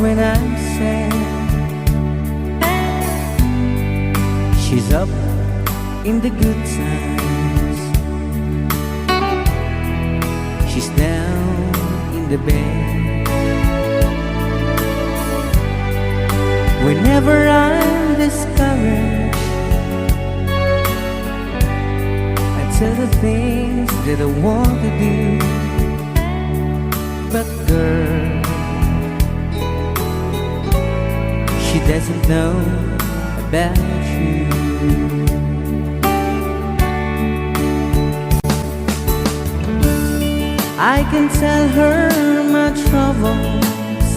when I'm sad. She's up in the good times. She's down in the bed. Whenever I'm discouraged, I tell the things that I want to do. But girl, she doesn't know about you. I can tell her my troubles.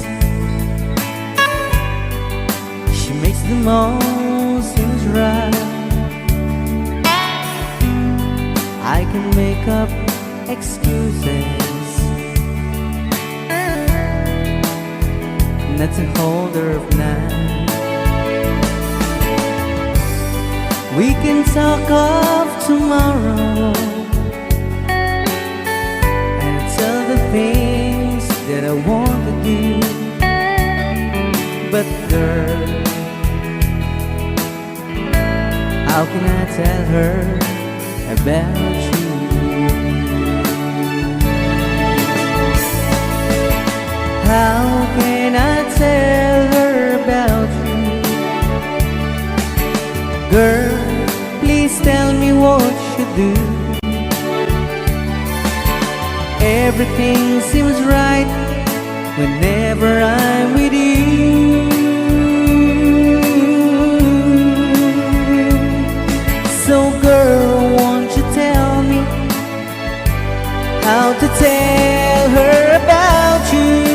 She makes them all seems right. I can make up excuses not to hold her of night. We can talk of tomorrow and tell the things that I want to do. But girl, how can I tell her about you? How can I tell her about you? Girl, please tell me what you do. Everything seems right whenever I'm with you. So girl, won't you tell me how to tell her about you?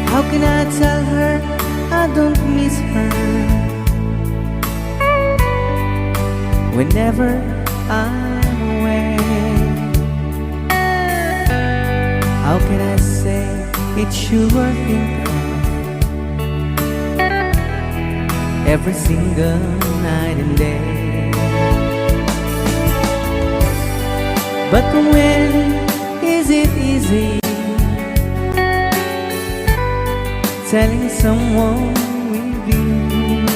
How can I tell her I don't miss her whenever I'm away? How can I say it's you I think of every single night and day? But when is it easy telling someone with you?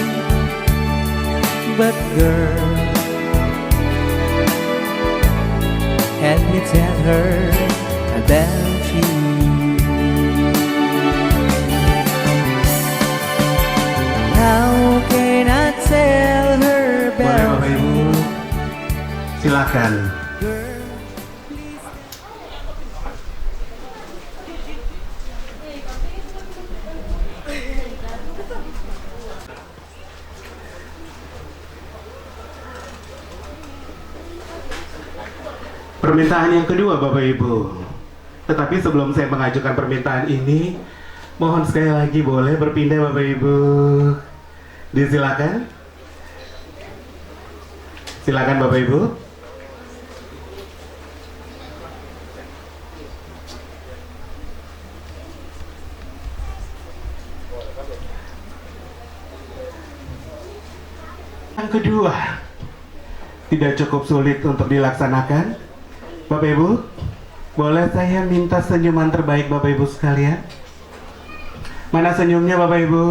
But girl, help me tell her about you. How can I tell her about you? Boleh Bapak Ibu, silakan. Permintaan yang kedua Bapak Ibu. Tetapi sebelum saya mengajukan permintaan ini, mohon sekali lagi boleh berpindah Bapak Ibu. Disilakan. Silakan Bapak Ibu. Yang kedua, tidak cukup sulit untuk dilaksanakan. Bapak Ibu, boleh saya minta senyuman terbaik Bapak Ibu sekalian? Mana senyumnya Bapak Ibu?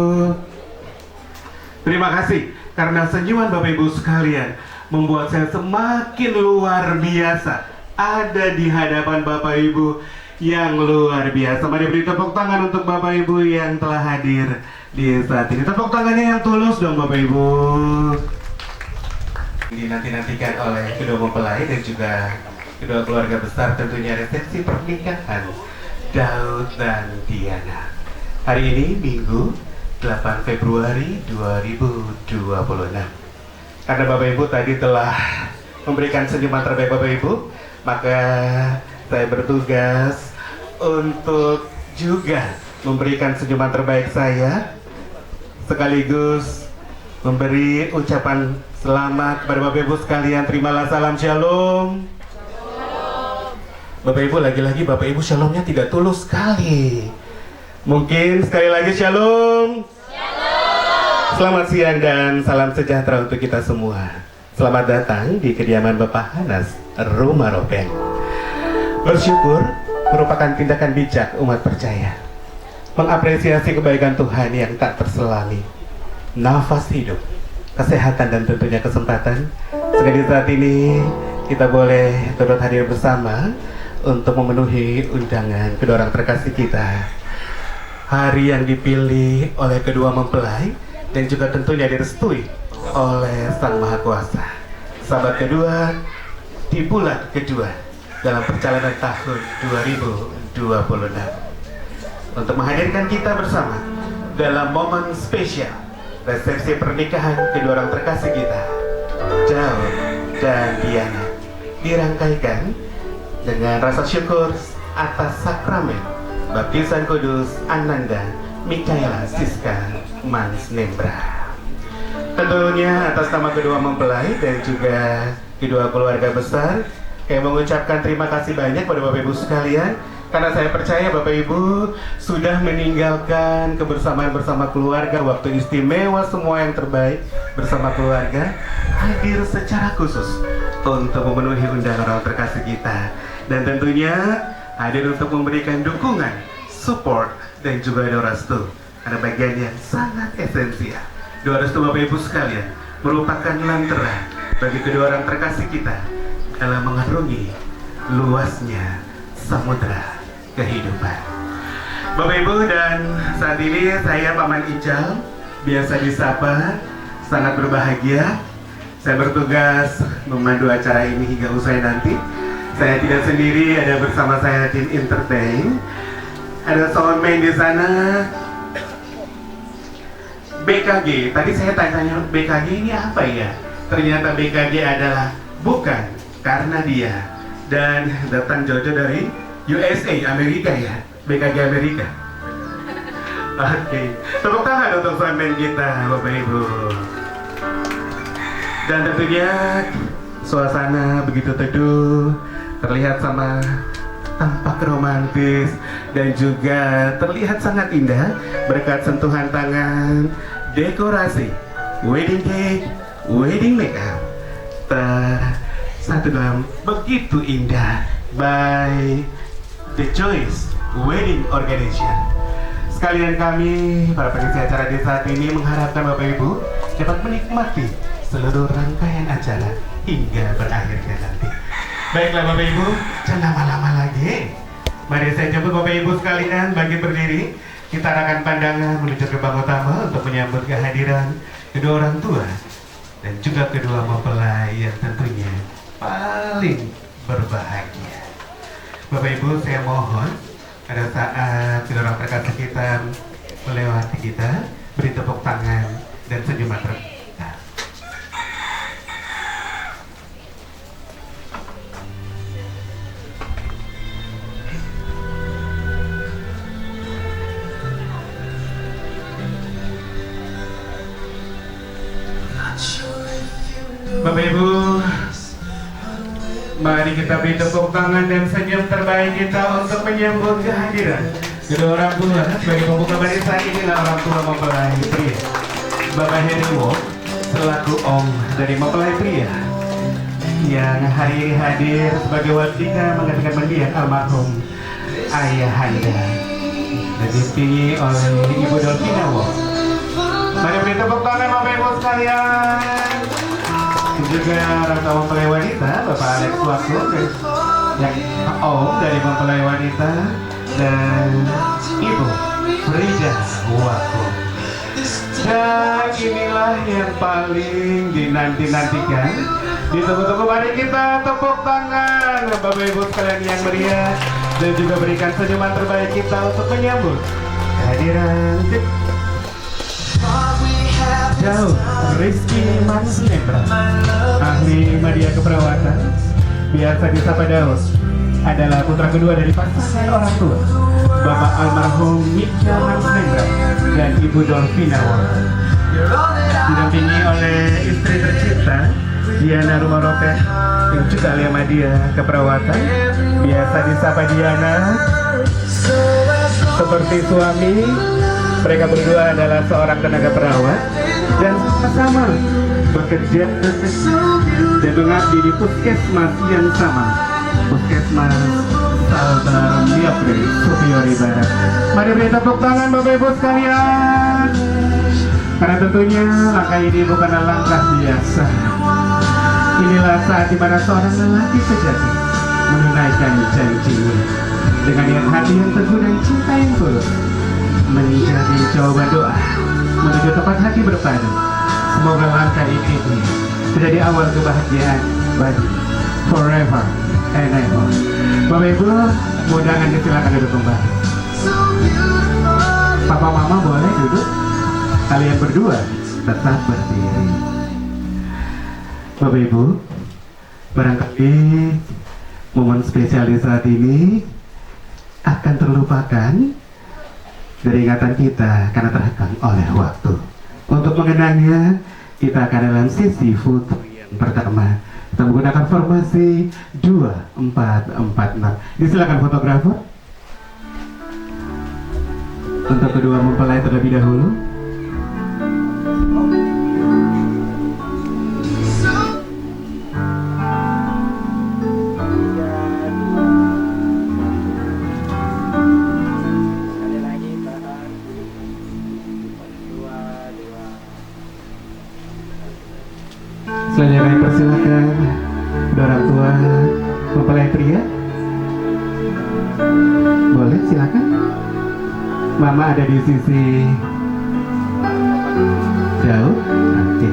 Terima kasih, karena senyuman Bapak Ibu sekalian membuat saya semakin luar biasa ada di hadapan Bapak Ibu yang luar biasa. Mari beri tepuk tangan untuk Bapak Ibu yang telah hadir di saat ini. Tepuk tangannya yang tulus dong Bapak Ibu. Dinanti-nantikan oleh kedua mempelai dan juga kedua keluarga besar, tentunya resepsi pernikahan Daud dan Diana. Hari ini Minggu 8 Februari 2026. Karena Bapak Ibu tadi telah memberikan senyuman terbaik Bapak Ibu, maka saya bertugas untuk juga memberikan senyuman terbaik saya, sekaligus memberi ucapan selamat kepada Bapak Ibu sekalian. Terimalah salam shalom. Bapak Ibu, lagi-lagi Bapak Ibu shalomnya tidak tulus sekali. Mungkin sekali lagi shalom. Shalom. Selamat siang dan salam sejahtera untuk kita semua. Selamat datang di kediaman Bapak Hanas, Rumah Ropeng. Bersyukur merupakan tindakan bijak umat percaya, mengapresiasi kebaikan Tuhan yang tak terselami, nafas hidup, kesehatan dan tentunya kesempatan. Sekali saat ini kita boleh turut hadir bersama untuk memenuhi undangan kedua orang terkasih kita. Hari yang dipilih oleh kedua mempelai dan juga tentunya direstui oleh Sang Maha Kuasa. Sahabat kedua di bulan kedua dalam perjalanan tahun 2026 untuk menghadirkan kita bersama dalam momen spesial resepsi pernikahan kedua orang terkasih kita, Daud dan Diana, dirangkaikan dengan rasa syukur atas sakramen baptisan kudus Ananda Mikaela Siska Mansnembra. Tentunya atas nama kedua mempelai dan juga kedua keluarga besar, saya mengucapkan terima kasih banyak pada Bapak Ibu sekalian, karena saya percaya Bapak Ibu sudah meninggalkan kebersamaan bersama keluarga, waktu istimewa semua yang terbaik bersama keluarga, hadir secara khusus untuk memenuhi undangan orang terkasih kita, dan tentunya hadir untuk memberikan dukungan, support, dan juga doa restu. Ada bagian yang sangat esensial. Doa restu Bapak Ibu sekalian merupakan lantera bagi kedua orang terkasih kita dalam mengarungi luasnya samudra kehidupan. Bapak Ibu, dan saat ini saya Paman Ical, biasa disapa, sangat berbahagia. Saya bertugas memandu acara ini hingga usai nanti. Saya tidak sendiri, ada bersama saya tim entertain. Ada soundman di sana. BKG, tadi saya tanya BKG ini apa ya? Ternyata BKG adalah bukan karena dia, dan datang Jojo dari USA, Amerika ya, BKG Amerika. Oke, tepuk tangan untuk soundman kita, Bapak Ibu. Dan tentunya suasana begitu teduh, terlihat sama tampak romantis dan juga terlihat sangat indah berkat sentuhan tangan, dekorasi, wedding cake, wedding makeup satu dalam begitu indah by The Choice Wedding Organization. Sekalian kami para pengisi acara di saat ini mengharapkan Bapak Ibu dapat menikmati seluruh rangkaian acara hingga berakhirnya nanti. Baiklah Bapak Ibu, jangan lama-lama lagi. Mari saya jemput Bapak Ibu sekalian bagi berdiri. Kita arahkan pandangan menuju gerbang utama untuk menyambut kehadiran kedua orang tua dan juga kedua mempelai yang tentunya paling berbahagia. Bapak Ibu, saya mohon pada saat kedua orang terkasih kita melewati kita, beri tepuk tangan dan senyuman terbuka. Bapak Ibu, mari kita beri tepuk tangan dan senyum terbaik kita untuk menyambut kehadiran kedua orang tua. Sebagai pembuka barisan, inilah orang tua mempelai pria, Bapak Heri Wong selaku om dari mempelai pria yang hari ini hadir sebagai wajibnya menggantikan mendiang almarhum ayahanda dan didampingi oleh Ibu Dolvina Wong. Mari beri tepuk tangan Bapak Ibu sekalian. Juga orang tua mempelai wanita, Bapak Alex Wako, yang om dari mempelai wanita, dan Ibu Frida Wako. Dan inilah yang paling dinanti-nantikan, ditunggu-tunggu. Mari kita tepuk tangan Bapak Ibu sekalian yang meriah, dan juga berikan senyuman terbaik kita untuk menyambut kehadiran Daud Rizky Mansnembra, ahli media keperawatan, biasa disapa Daud, adalah putra kedua dari pasangan orang tua Bapak almarhum Mikaela Mansnembra dan Ibu Dolvina Wong, didampingi oleh istri tercinta Diana Rumah Ropeng yang juga ahli media keperawatan, biasa disapa Diana. Seperti suami Mereka berdua adalah seorang tenaga perawat dan sama-sama bekerja dan mengabdi di puskesmas yang sama, Puskesmas Salbar Miapri, Supiori Barat. Mari beri tepuk tangan Bapak Ibu sekalian. Karena tentunya langkah ini bukanlah langkah biasa. Inilah saat di mana seorang lelaki sejati menunaikan janjinya dengan niat hati yang teguh dan cinta yang tulus, menjadi jawaban doa menuju tempat hati berpadu. Semoga langkah ini menjadi awal kebahagiaan bagi forever and ever. Bapak Ibu, undangan silakan duduk kembali. Papa Mama boleh duduk. Kalian berdua tetap berdiri. Bapak Ibu, barangkali momen spesial di saat ini akan terlupakan dari ingatan kita karena terhekang oleh waktu. Untuk mengenangnya, kita akan dalam sesi foto yang pertama. Kita menggunakan formasi 2446. Disilakan fotografer untuk kedua mempelai terlebih dahulu. Selanjutnya kami persilakan orang tua mempelai pria. Boleh, silakan. Mama ada di sisi jauh. Oke.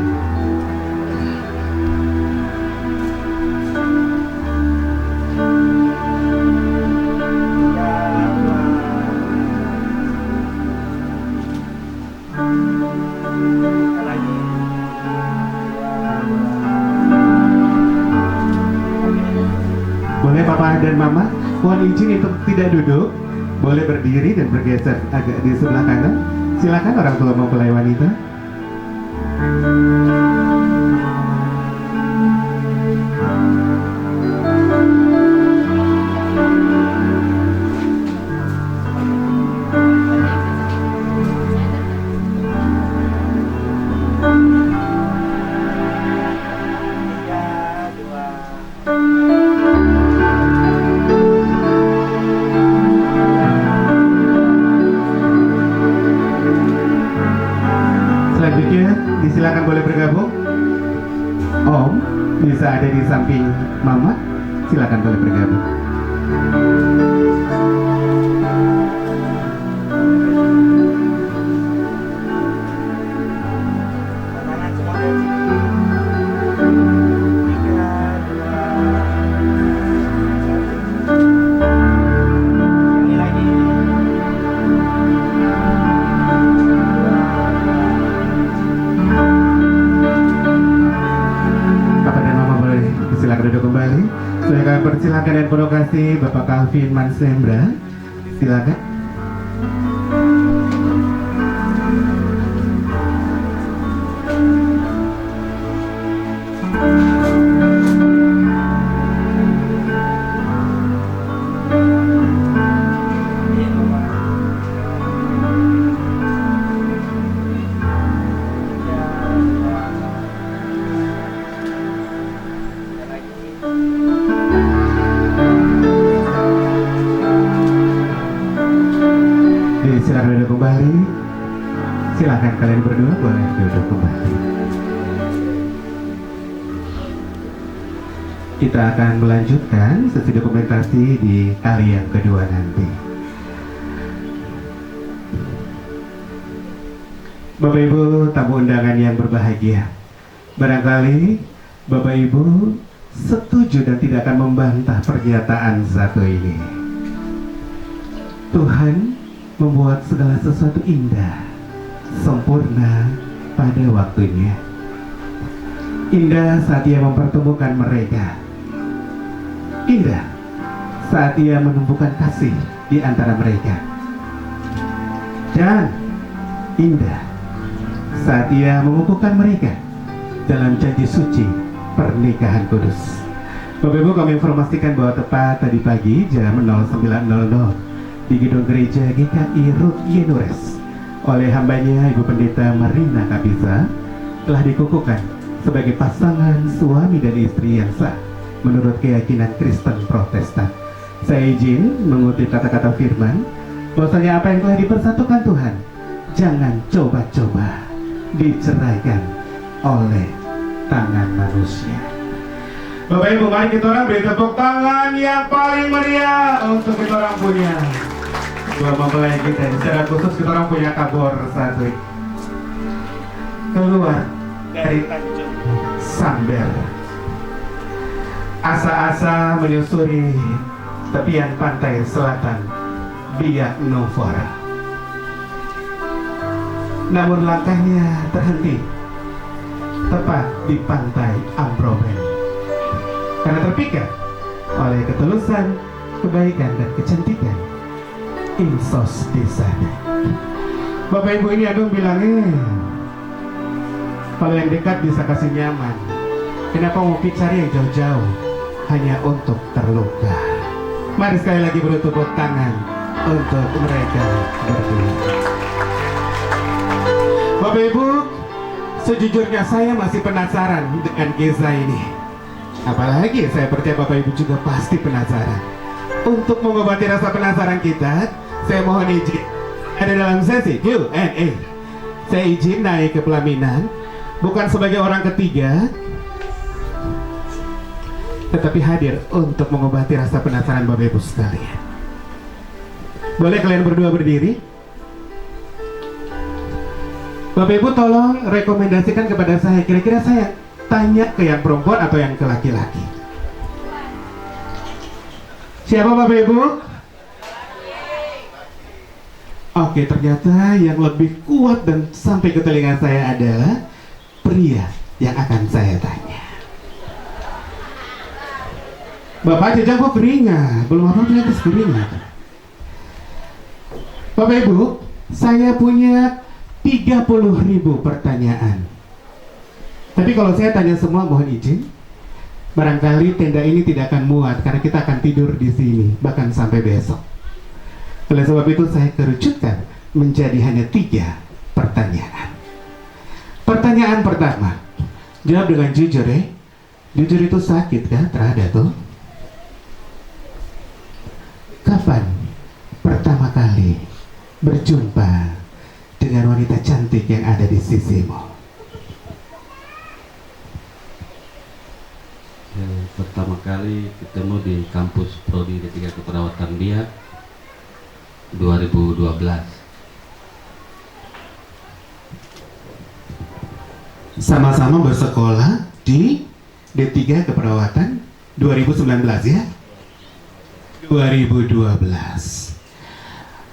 Boleh Papa dan Mama, mohon izin untuk tidak duduk, boleh berdiri dan bergeser agak di sebelah kanan. Silakan orang tua mempelai wanita. Selanjutnya disilakan boleh bergabung. Om bisa ada di samping Mama, silakan boleh bergabung. Duduk kembali. Saya akan persilakan dan penuh kasih Bapak Calvin Mansembra. Silakan. Silakan duduk kembali. Silakan kalian berdua boleh duduk kembali. Kita akan melanjutkan sesi dokumentasi di kali yang kedua nanti. Bapak Ibu tamu undangan yang berbahagia, barangkali Bapak Ibu setuju dan tidak akan membantah pernyataan satu ini. Tuhan membuat segala sesuatu indah, sempurna pada waktunya. Indah saat Ia mempertemukan mereka. Indah saat Ia menumbuhkan kasih di antara mereka. Dan indah saat Ia mengukuhkan mereka dalam janji suci pernikahan kudus. Bapak Ibu, kami informasikan bahwa tepat tadi pagi jam 09.00 di gedung gereja GKI Ruth Yenures, oleh hambanya Ibu Pendeta Marina Kabisa telah dikukuhkan sebagai pasangan suami dan istri yang sah menurut keyakinan Kristen Protestan. Saya izin mengutip kata-kata firman bahwasanya apa yang telah dipersatukan Tuhan jangan coba-coba diceraikan oleh tangan manusia. Bapak Ibu, mari kita orang beri tepuk tangan yang paling meriah untuk kita orang punya dua mempelai kita. Secara khusus kita orang punya kabor satu keluar dari Tanjung Samber, asa-asa menyusuri tepian pantai selatan Biak Novora. Namun langkahnya terhenti tepat di pantai Ambroben karena terpikat oleh ketulusan, kebaikan dan kecantikan insos di sana. Bapak Ibu, ini Agung bilangnya kalau yang dekat bisa kasih nyaman, kenapa mau cari yang jauh-jauh hanya untuk terluka? Mari sekali lagi beri tepuk tangan untuk mereka berdua. Bapak Ibu, sejujurnya saya masih penasaran dengan kisah ini. Apalagi saya percaya Bapak Ibu juga pasti penasaran. Untuk mengobati rasa penasaran kita, saya mohon izin ada dalam sesi Q&A. Saya izin naik ke pelaminan bukan sebagai orang ketiga, tetapi hadir untuk mengobati rasa penasaran Bapak Ibu sekalian. Boleh kalian berdua berdiri? Bapak Ibu tolong rekomendasikan kepada saya, kira-kira saya tanya ke yang perempuan atau yang ke laki-laki? Siapa Bapak Ibu? Oke, ternyata yang lebih kuat dan sampai ke telinga saya adalah pria yang akan saya tanya. Bapak jajang kok keringat? Belum apa ternyata keringat. Bapak Ibu, saya punya 30.000 pertanyaan. Tapi kalau saya tanya semua, mohon izin, barangkali tenda ini tidak akan muat karena kita akan tidur di sini bahkan sampai besok. Oleh sebab itu saya kerucutkan menjadi hanya 3 pertanyaan. Pertanyaan pertama, jawab dengan jujur ya. Jujur itu sakit kan? Terada tuh. Kapan pertama kali berjumpa dengan wanita cantik yang ada di sisimu? Pertama kali ketemu di kampus Prodi D3 Keperawatan Biak 2012. Sama-sama bersekolah di D3 Keperawatan 2019 ya? 2012.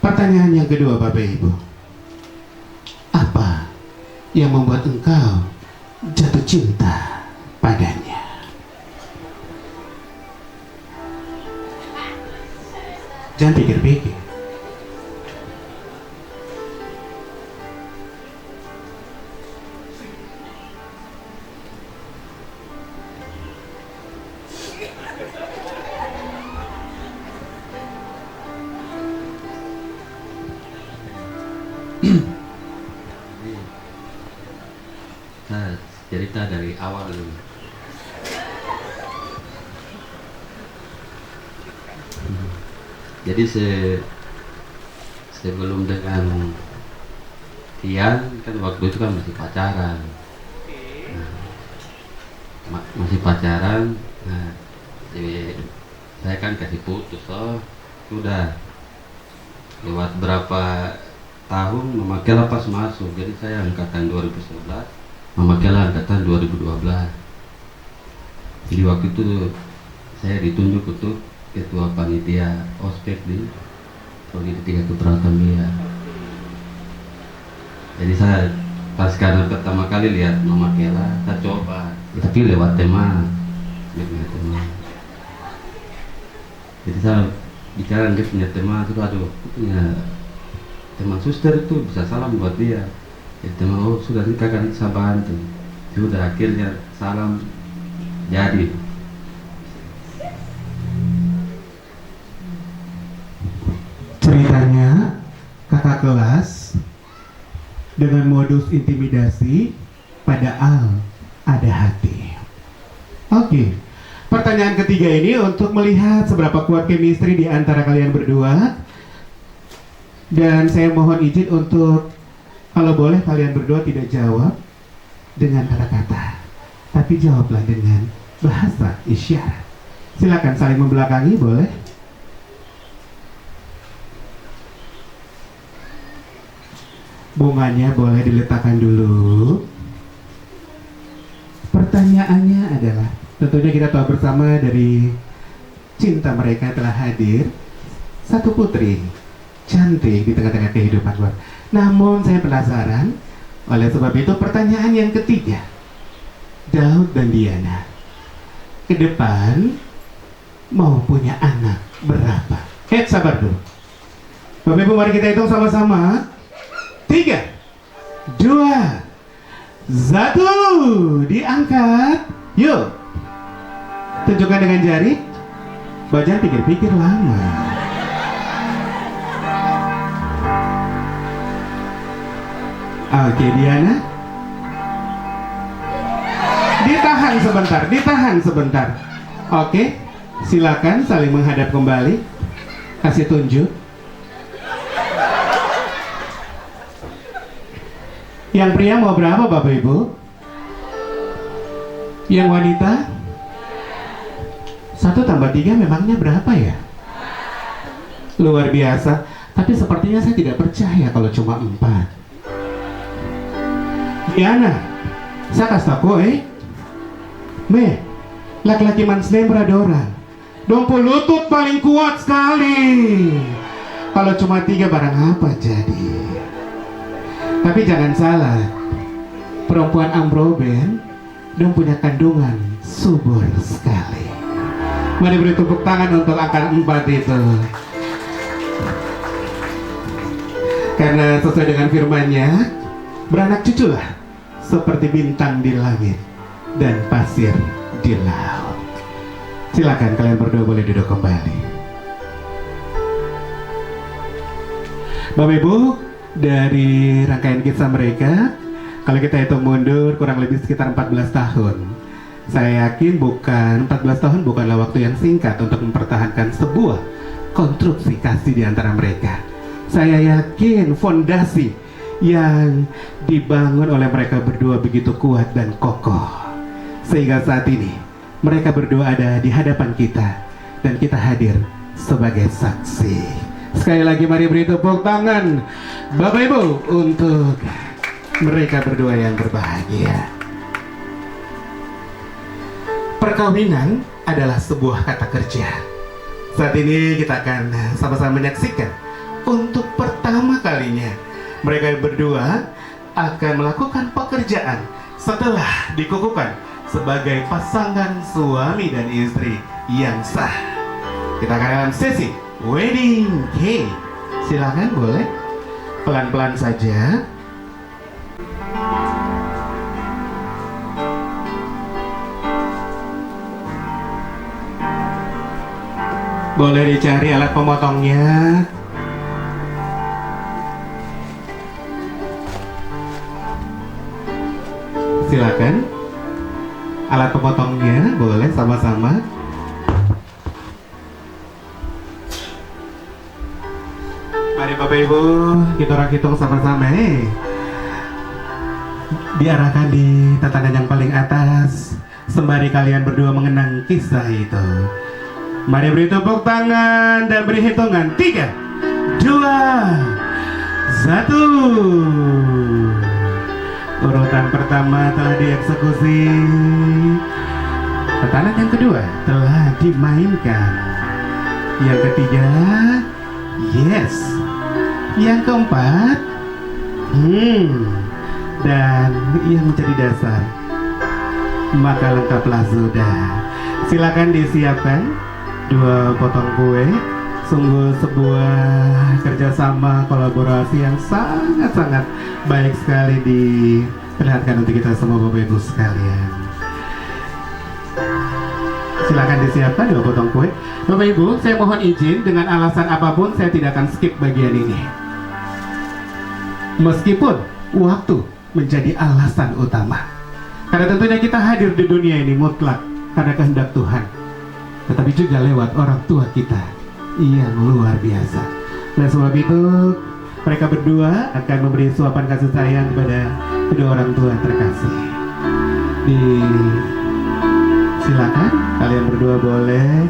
Pertanyaan yang kedua Bapak Ibu, apa yang membuat engkau jatuh cinta padanya? Jangan pikir-pikir. Saya cerita dari awal dulu. Jadi sebelum dengan Tian kan waktu itu kan masih pacaran. Masih pacaran. Nah, jadi saya kan kasih putus. Oh, sudah lewat berapa tahun Mama Kela pas masuk. Jadi saya angkatan 2011, Mama Kela angkatan 2012. Jadi waktu itu saya ditunjuk untuk ketua panitia ospek di Prodi D3 Keperawatan Biak. Jadi saya pas karena pertama kali lihat Mama Kela, saya coba, tapi lewat teman. Jadi saya bicara dia punya teman, terus aduh punya teman suster itu bisa salam buat dia. Jadi teman, oh sudah nikah kan saya bantu. Sudah akhirnya salam jadi. Ceritanya kakak kelas dengan modus intimidasi, padahal ada hati. Oke, pertanyaan ketiga ini untuk melihat seberapa kuat chemistry di antara kalian berdua. Dan saya mohon izin untuk, kalau boleh kalian berdua tidak jawab dengan kata-kata, tapi jawablah dengan bahasa isyarat. Silakan saling membelakangi, boleh? Bunganya boleh diletakkan dulu. Pertanyaannya adalah, tentunya kita tahu bersama dari cinta mereka telah hadir satu putri cantik di tengah-tengah kehidupan luar. Namun saya penasaran, oleh sebab itu pertanyaan yang ketiga, Daud dan Diana ke depan mau punya anak berapa? Sabar dulu. Bapak Ibu, mari kita hitung sama-sama. 3, 2, 1, diangkat. Yuk, tunjukkan dengan jari. Bajan pikir-pikir lama. Oke, Diana, ditahan sebentar. Oke, silakan saling menghadap kembali. Kasih tunjuk. Yang pria mau berapa, Bapak Ibu? Yang wanita? 1 tambah 3 memangnya berapa ya? Luar biasa. Tapi sepertinya saya tidak percaya kalau cuma 4. Diana, saya kasih tau me, laki-laki mansle beradora, dompo lutut paling kuat sekali. Kalau cuma 3 barang apa jadi? Tapi jangan salah, perempuan Ambroben dan punya kandungan subur sekali. Mari beri tepuk tangan untuk angka 4 itu. Karena sesuai dengan firman-Nya, beranak cuculah seperti bintang di langit dan pasir di laut. Silakan kalian berdua boleh duduk kembali. Bapak Ibu, dari rangkaian kisah mereka, kalau kita hitung mundur kurang lebih sekitar 14 tahun. Saya yakin 14 tahun bukanlah waktu yang singkat untuk mempertahankan sebuah konstruksi kasih di antara mereka. Saya yakin fondasi yang dibangun oleh mereka berdua begitu kuat dan kokoh, sehingga saat ini mereka berdua ada di hadapan kita dan kita hadir sebagai saksi. Sekali lagi mari beri tepuk tangan Bapak Ibu untuk mereka berdua yang berbahagia. Perkawinan adalah sebuah kata kerja. Saat ini kita akan sama-sama menyaksikan untuk pertama kalinya mereka berdua akan melakukan pekerjaan setelah dikukuhkan sebagai pasangan suami dan istri yang sah. Kita akan dalam sesi wedding cake. Silakan boleh pelan-pelan saja. Boleh dicari alat pemotongnya. Silakan. Alat pemotongnya boleh sama-sama. Mari Bapak Ibu, kita orang hitung sama-sama. Diarahkan di tatanan yang paling atas sembari kalian berdua mengenang kisah itu. Mari beri tepuk tangan dan beri hitungan. 3, 2, 1. Urutan pertama telah dieksekusi. Tatanan yang kedua telah dimainkan. Yang ketiga, yes. Yang keempat, dan yang menjadi dasar, maka lengkaplah sudah. Silakan disiapkan 2 potong kue. Sungguh sebuah kerjasama kolaborasi yang sangat-sangat baik sekali diperlihatkan untuk kita semua Bapak Ibu sekalian. Silakan disiapkan 2 potong kue. Bapak Ibu, saya mohon izin, dengan alasan apapun saya tidak akan skip bagian ini. Meskipun waktu menjadi alasan utama. Karena tentunya kita hadir di dunia ini mutlak karena kehendak Tuhan, tetapi juga lewat orang tua kita yang luar biasa. Dan sebab itu mereka berdua akan memberi suapan kasih sayang kepada kedua orang tua terkasih. Silakan kalian berdua boleh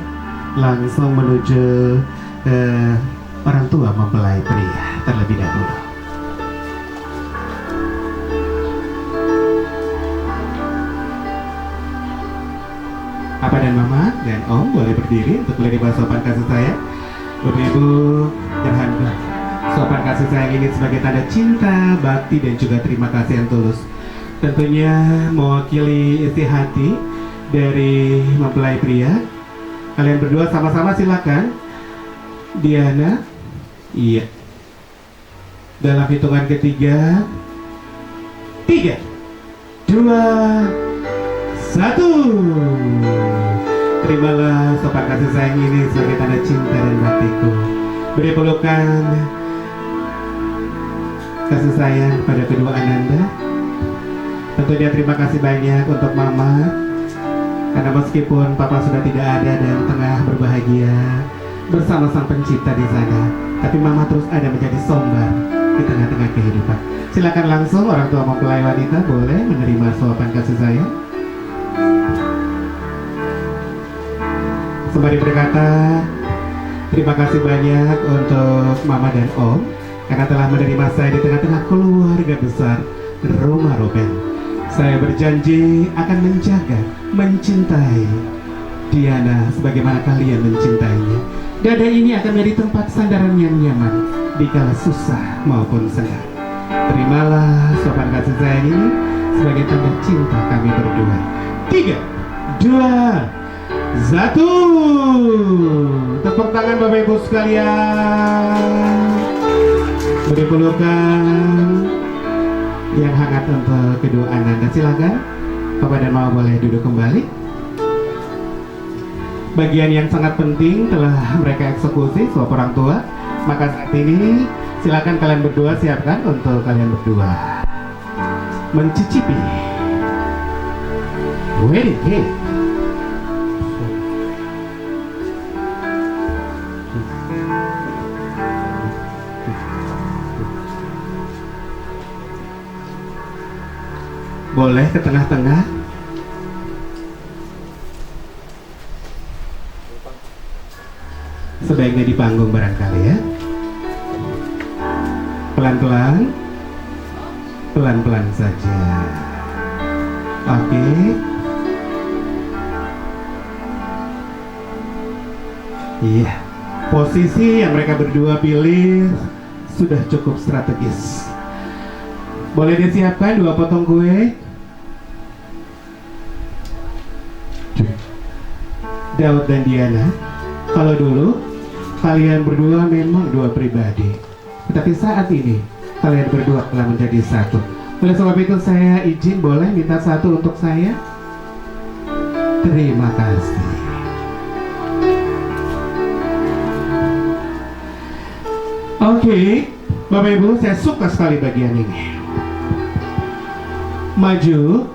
langsung menuju ke orang tua mempelai pria terlebih dahulu. Papa dan Mama dan Om boleh berdiri untuk menerima sopan kasih sayang. Bapak Ibu terhadap sopan kasih sayang ini sebagai tanda cinta, bakti dan juga terima kasih yang tulus. Tentunya mewakili isi hati dari mempelai pria. Kalian berdua sama-sama silakan. Diana, iya. Dalam hitungan ketiga, 3, 2, 1. Terimalah sopan kasih sayang ini sebagai tanda cinta dan baktiku. Beri pelukan kasih sayang pada kedua ananda. Tentunya terima kasih banyak untuk Mama, karena meskipun Papa sudah tidak ada dan tengah berbahagia bersama Sang Pencipta di sana, tapi Mama terus ada menjadi sumber di tengah-tengah kehidupan. Silakan langsung orang tua mempelai wanita boleh menerima suapan kasih sayang. Sembari berkata, terima kasih banyak untuk Mama dan Om karena telah menerima saya di tengah-tengah keluarga besar Rumah Robin. Saya berjanji akan menjaga, mencintai Diana sebagaimana kalian mencintainya. Dada ini akan menjadi tempat sandaran yang nyaman di kala susah maupun senang. Terimalah sopan kasih sayang ini sebagai tanda cinta kami berdua. 3, 2, 1. Tepuk tangan Bapak Ibu sekalian. Beri pelukan yang hangat untuk kedua ananda. Silakan Papa dan Mama boleh duduk kembali. Bagian yang sangat penting telah mereka eksekusi suap orang tua. Maka saat ini silakan kalian berdua siapkan untuk kalian berdua mencicipi wedding cake. Boleh ke tengah-tengah. Sebaiknya di panggung barangkali ya. Pelan-pelan. Pelan-pelan saja. Oke. Iya. Posisi yang mereka berdua pilih sudah cukup strategis. Boleh disiapkan 2 potong kue. Daud dan Diana, kalau dulu kalian berdua memang 2 pribadi, tetapi saat ini kalian berdua telah menjadi satu. Oleh sebab itu saya izin boleh minta satu untuk saya. Terima kasih. Oke, Bapak Ibu, saya suka sekali bagian ini. Maju.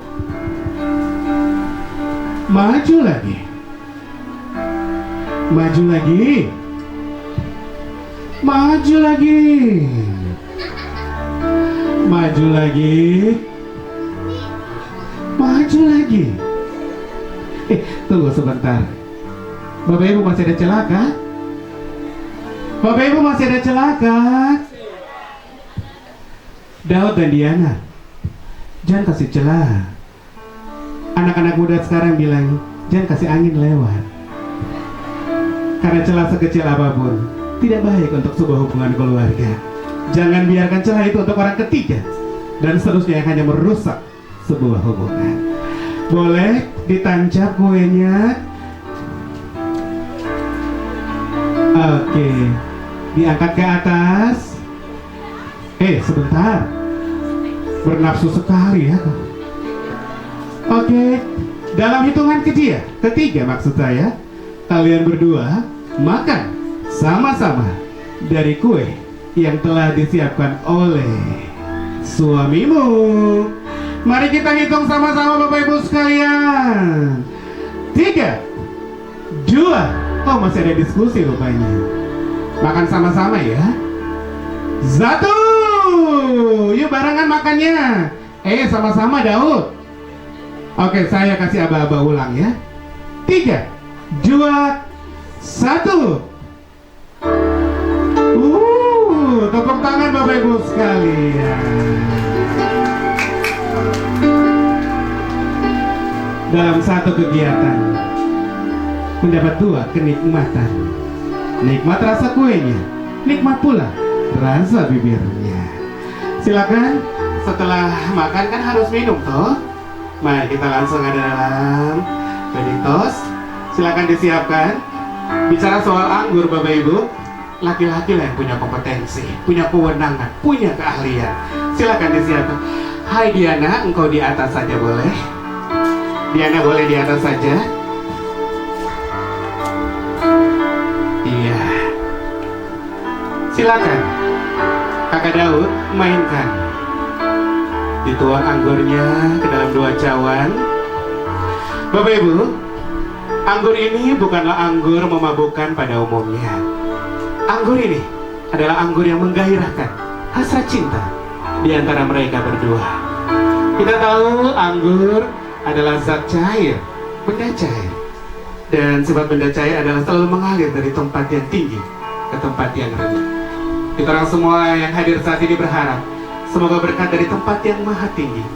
Maju lagi. Maju lagi. Maju lagi. Maju lagi. Maju lagi. Tunggu sebentar. Bapak Ibu masih ada celaka? Bapak Ibu masih ada celaka? Daud dan Diana, jangan kasih celah. Anak-anak muda sekarang bilang, jangan kasih angin lewat. Karena celah sekecil apapun tidak baik untuk sebuah hubungan keluarga. Jangan biarkan celah itu untuk orang ketiga dan seterusnya yang hanya merusak sebuah hubungan. Boleh ditancap kuenya. Oke, diangkat ke atas. Sebentar, bernafsu sekali ya. Oke, dalam hitungan ketiga maksud saya, kalian berdua makan sama-sama dari kue yang telah disiapkan oleh suamimu. Mari kita hitung sama-sama Bapak Ibu sekalian. 3, 2. Oh, masih ada diskusi rupanya. Makan sama-sama ya. 1. Yuk barengan makannya. Sama-sama Daud. Oke, saya kasih aba-aba ulang ya. 3, 2, 1. Tepuk tangan Bapak Ibu sekalian. Dalam satu kegiatan mendapat 2 kenikmatan. Nikmat rasa kuenya, nikmat pula rasa bibirnya. Silakan, setelah makan kan harus minum toh. Mari kita langsung ada dalam wedding toast. Silakan disiapkan. Bicara soal anggur Bapak Ibu, laki-laki lah yang punya kompetensi, punya kewenangan, punya keahlian. Silakan disiapkan. Hai Diana, engkau di atas saja boleh. Diana boleh di atas saja. Iya. Silakan. Kakak Daud mainkan. Dituang anggurnya ke dalam 2 cawan. Bapak Ibu, anggur ini bukanlah anggur memabukkan pada umumnya. Anggur ini adalah anggur yang menggairahkan hasrat cinta di antara mereka berdua. Kita tahu anggur adalah zat cair, benda cair. Dan sifat benda cair adalah selalu mengalir dari tempat yang tinggi ke tempat yang rendah. Kita orang semua yang hadir saat ini berharap semoga berkat dari tempat yang maha tinggi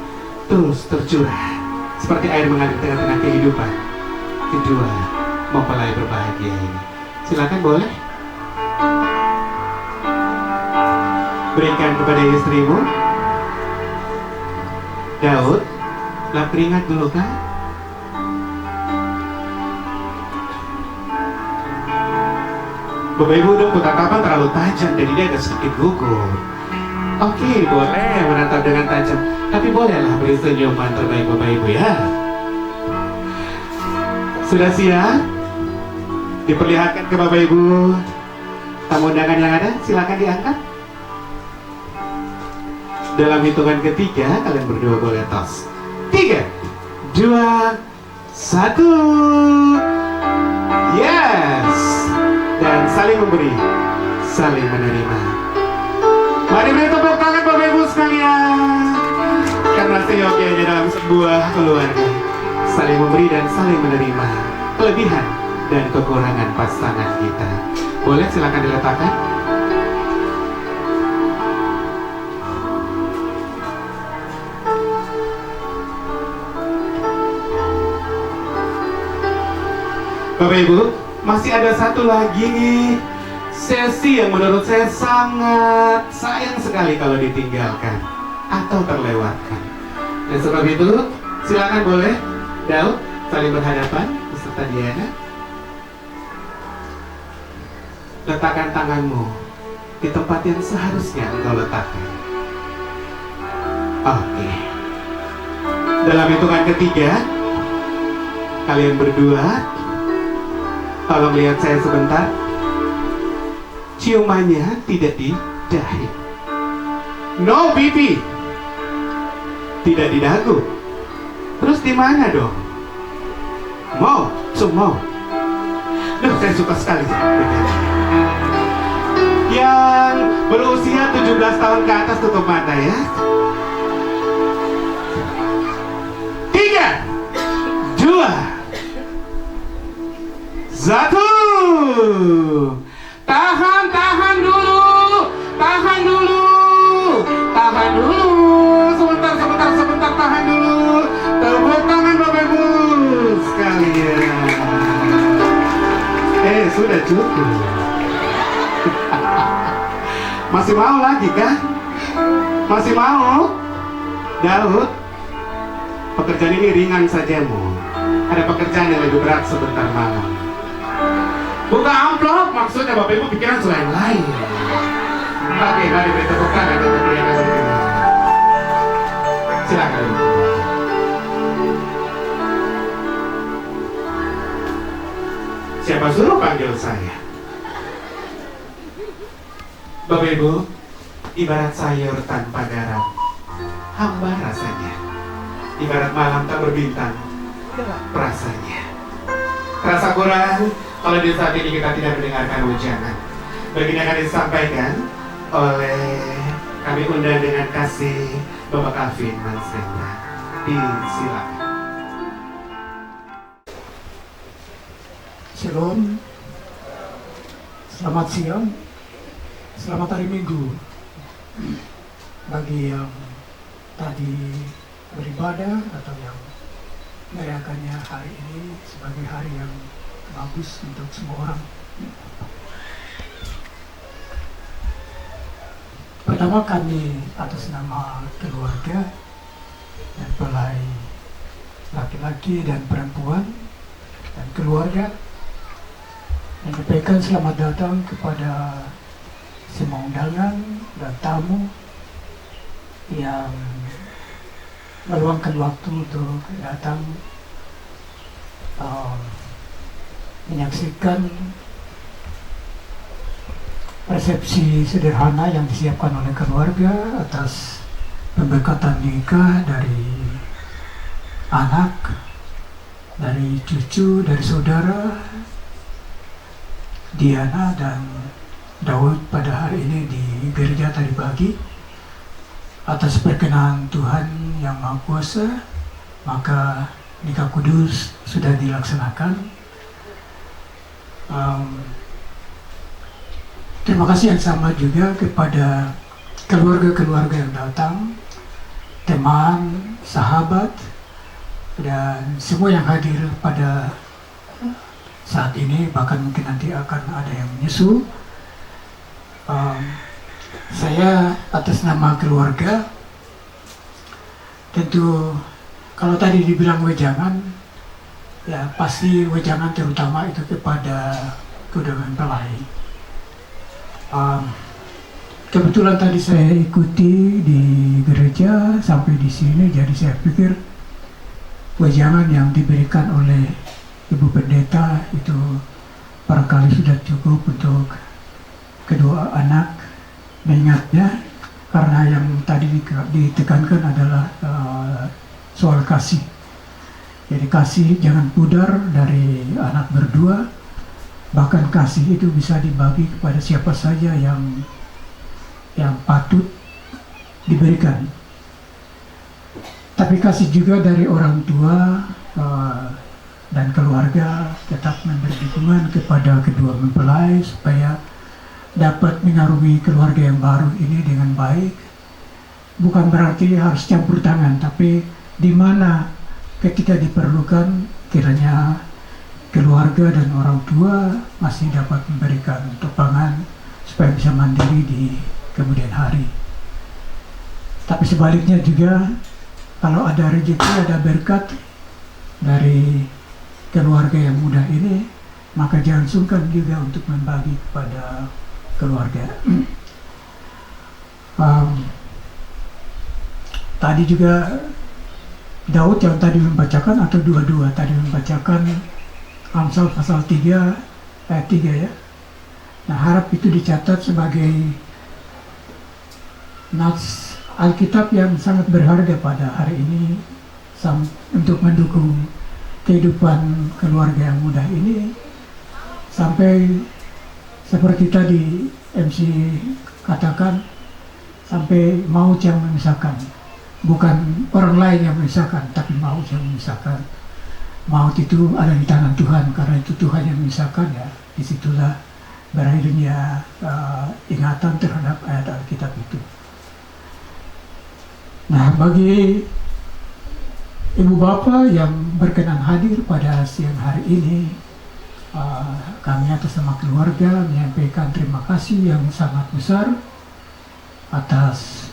terus tercurah seperti air mengalir tengah-tengah kehidupan kedua mempelai berbahagia ini. Silakan boleh. Berikan kepada istrimu. Daud, lap keringat dulu kan? Bapak Ibu dong, tatapan terlalu tajam jadi dia agak sedikit gugur. Oke, boleh menatap dengan tajam, tapi bolehlah beri senyuman terbaik Bapak Ibu ya. Sudah siap? Diperlihatkan ke Bapak Ibu tamu undangan yang ada, silakan diangkat. Dalam hitungan ketiga, kalian berdua boleh tos. 3, 2, 1. Yes. Dan saling memberi, saling menerima. Mari beri tepuk tangan Bapak Ibu sekalian. Karena seyogianya dalam sebuah keluarga, saling memberi dan saling menerima kelebihan dan kekurangan pasangan kita. Boleh silakan diletakkan. Bapak Ibu, masih ada satu lagi sesi yang menurut saya sangat sayang sekali kalau ditinggalkan atau terlewatkan. Dan sebab itu, silakan boleh Daud saling berhadapan beserta Diana. Letakkan tanganmu di tempat yang seharusnya engkau letakkan. Oke. Dalam hitungan ketiga, kalian berdua tolong lihat saya sebentar. Ciumannya tidak di dahi. No pipi. Tidak di dagu. Terus di mana dong? Mau, mau. Duh, saya suka sekali. Yang berusia 17 tahun ke atas tutup mata ya. 3, 2, 1. Tahan dulu. Sebentar, tahan dulu. Tepuk tangan Bapak Ibu sekalian. Sudah cukup. Masih mau lagi kan? Masih mau? Daud, pekerjaan ini ringan saja, Mu. Ada pekerjaan yang lebih berat sebentar malam. Buka amplop, maksudnya Bapak Ibu pikiran selain lain. Oke, mari beri tepuk tangan untuk Diana berdua. Silakan. Siapa suruh panggil saya? Bapak Ibu, ibarat sayur tanpa garam, hamba rasanya. Ibarat malam tak berbintang, gelap rasanya. Rasa kurang kalau di saat ini kita tidak mendengarkan ujangan. Begini akan disampaikan oleh kami undang dengan kasih Bapak Kavin Mansendra. Disilakan. Shalom, selamat siang, selamat hari Minggu. Bagi yang tadi beribadah atau yang merayakannya hari ini sebagai hari yang bagus untuk semua orang. Pertama, kami atas nama keluarga dan pelai laki-laki dan perempuan dan keluarga menyampaikan selamat datang kepada semua undangan dan tamu yang meluangkan waktu untuk datang menyaksikan resepsi sederhana yang disiapkan oleh keluarga atas pemberkatan nikah dari anak, dari cucu, dari saudara Diana dan Daud pada hari ini di gereja tadi pagi. Atas perkenan Tuhan yang Maha Kuasa, maka nikah kudus sudah dilaksanakan. Terima kasih yang sama juga kepada keluarga-keluarga yang datang, teman, sahabat, dan semua yang hadir pada saat ini, bahkan mungkin nanti akan ada yang menyusul. Saya atas nama keluarga, tentu kalau tadi dibilang wejangan, ya pasti wejangan terutama itu kepada kedua mempelai. Kebetulan tadi saya ikuti di gereja sampai di sini, jadi saya pikir wejangan yang diberikan oleh Ibu Pendeta itu barangkali sudah cukup untuk kedua anak, mengingatnya karena yang tadi ditekankan adalah soal kasih. Jadi kasih jangan pudar dari anak berdua, bahkan kasih itu bisa dibagi kepada siapa saja yang patut diberikan. Tapi kasih juga dari orang tua dan keluarga tetap memberi dukungan kepada kedua mempelai supaya dapat mengarungi keluarga yang baru ini dengan baik. Bukan berarti harus campur tangan, tapi di mana ketika diperlukan kiranya keluarga dan orang tua masih dapat memberikan topangan supaya bisa mandiri di kemudian hari. Tapi sebaliknya juga kalau ada rezeki, ada berkat dari keluarga yang muda ini, maka jangan sungkan juga untuk membagi kepada keluarga. Tadi juga Daud yang tadi membacakan, atau dua-dua tadi membacakan Amsal pasal 3 ayat 3 ya. Nah, harap itu dicatat sebagai nats Alkitab yang sangat berharga pada hari ini untuk mendukung kehidupan keluarga yang muda ini, sampai seperti tadi MC katakan, sampai maut yang memisahkan. Bukan orang lain yang memisahkan, tapi maut yang memisahkan. Maut itu ada di tangan Tuhan, karena itu Tuhan yang memisahkan ya. Disitulah berakhirnya ingatan terhadap ayat Alkitab itu. Nah, bagi Ibu Bapak yang berkenan hadir pada siang hari ini, kami atas nama keluarga menyampaikan terima kasih yang sangat besar atas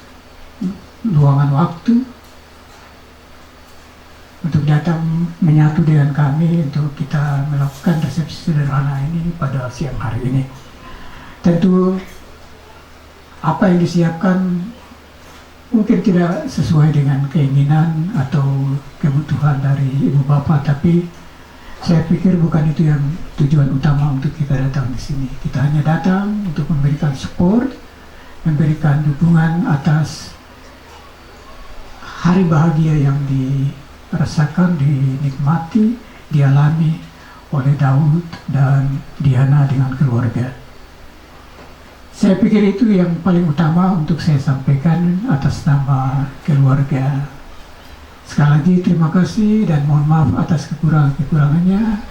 luangan waktu untuk datang menyatu dengan kami untuk kita melakukan resepsi sederhana ini pada siang hari ini. Tentu apa yang disiapkan mungkin tidak sesuai dengan keinginan atau kebutuhan dari Ibu Bapak, tapi saya pikir bukan itu yang tujuan utama untuk kita datang di sini. Kita hanya datang untuk memberikan support, memberikan dukungan atas hari bahagia yang dirasakan, dinikmati, dialami oleh Daud dan Diana dengan keluarga. Saya pikir itu yang paling utama untuk saya sampaikan atas nama keluarga. Sekali lagi terima kasih dan mohon maaf atas kekurangannya.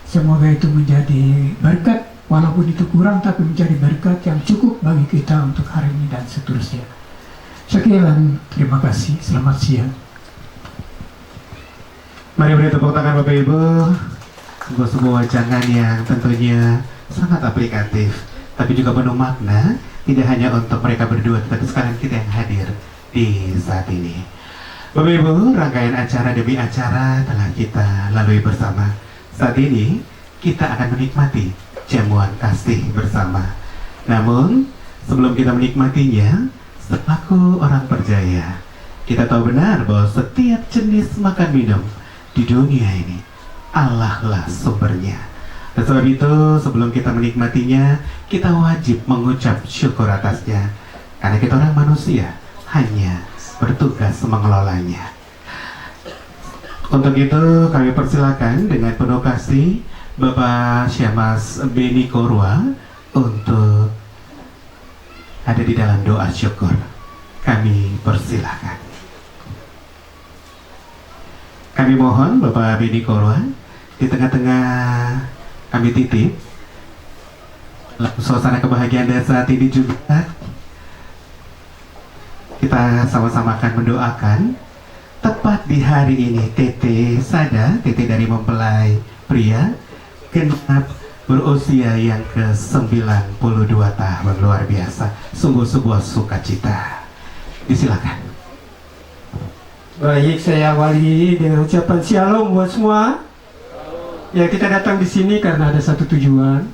Semoga itu menjadi berkat, walaupun itu kurang tapi menjadi berkat yang cukup bagi kita untuk hari ini dan seterusnya. Sekian, terima kasih, selamat siang. Mari beri tepuk tangan Bapak Ibu. Sebuah jangan yang tentunya sangat aplikatif, tapi juga penuh makna, tidak hanya untuk mereka berdua, tetapi sekalian kita yang hadir di saat ini. Bapak Ibu, rangkaian acara demi acara telah kita lalui bersama. Saat ini kita akan menikmati jamuan kasih bersama. Namun sebelum kita menikmatinya, selaku orang percaya, kita tahu benar bahwa setiap jenis makan minum di dunia ini Allah lah sumbernya. Dan sebab itu sebelum kita menikmatinya, kita wajib mengucap syukur atasnya, karena kita orang manusia hanya bertugas mengelolanya. Untuk itu kami persilakan dengan penuh kasih Bapak Syamas Beni Korwa untuk ada di dalam doa syukur. Kami persilakan. Kami mohon Bapak Beni Korwa, di tengah-tengah kami titip suasana kebahagiaan dan saat ini juga kita sama-sama akan mendoakan. Tepat di hari ini Tete Sada, Tete dari mempelai pria, genap berusia yang ke-92 tahun. Luar biasa, sungguh sebuah sukacita. Disilakan. Baik, saya awali dengan ucapan shalom buat semua. Ya, kita datang di sini karena ada satu tujuan.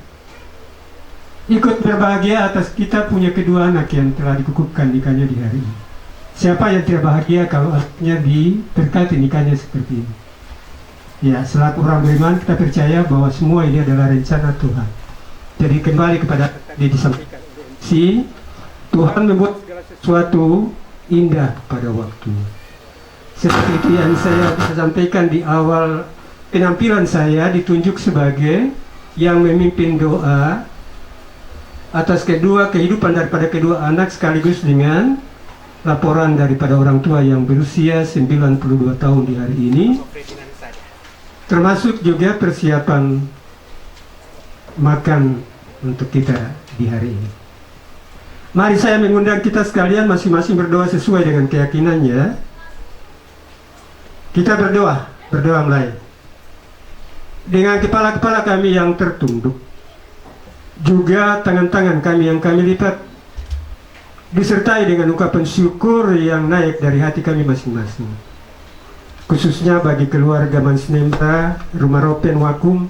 Ikut berbahagia atas kita punya kedua anak yang telah dikukuhkan nikahnya di hari ini. Siapa yang tidak bahagia kalau anaknya diberkati nikahnya seperti ini? Ya, selaku orang beriman kita percaya bahwa semua ini adalah rencana Tuhan. Jadi kembali kepada tadi disampaikan, si Tuhan membuat segala sesuatu indah pada waktu. Seperti itu yang saya bisa sampaikan di awal penampilan saya, ditunjuk sebagai yang memimpin doa atas kehidupan daripada kedua anak, sekaligus dengan laporan daripada orang tua yang berusia 92 tahun di hari ini, termasuk juga persiapan makan untuk kita di hari ini. Mari saya mengundang kita sekalian masing-masing berdoa sesuai dengan keyakinannya. Kita berdoa mulai dengan kepala-kepala kami yang tertunduk, juga tangan-tangan kami yang kami lipat, disertai dengan ungkapan syukur yang naik dari hati kami masing-masing, khususnya bagi keluarga Mansnembra, Rumah Ropen Wakum,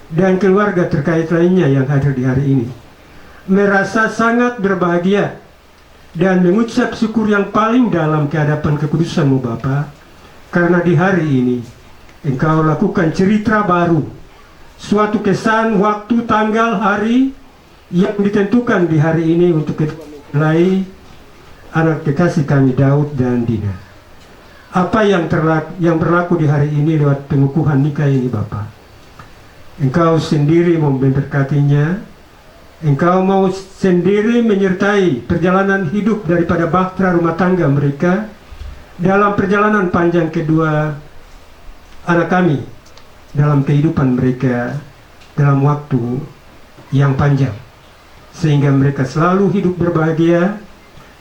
dan keluarga terkait lainnya yang hadir di hari ini. Merasa sangat berbahagia dan mengucap syukur yang paling dalam kehadapan kekudusan-Mu Bapa, karena di hari ini Engkau lakukan cerita baru, suatu kesan, waktu, tanggal, hari yang ditentukan di hari ini untuk mempelai anak kekasih kami Daud dan Dina. Apa yang berlaku di hari ini lewat pengukuhan nikah ini Bapa, Engkau sendiri memberkatinya. Engkau mau sendiri menyertai perjalanan hidup daripada bahtera rumah tangga mereka dalam perjalanan panjang kedua anak kami dalam kehidupan mereka dalam waktu yang panjang, sehingga mereka selalu hidup berbahagia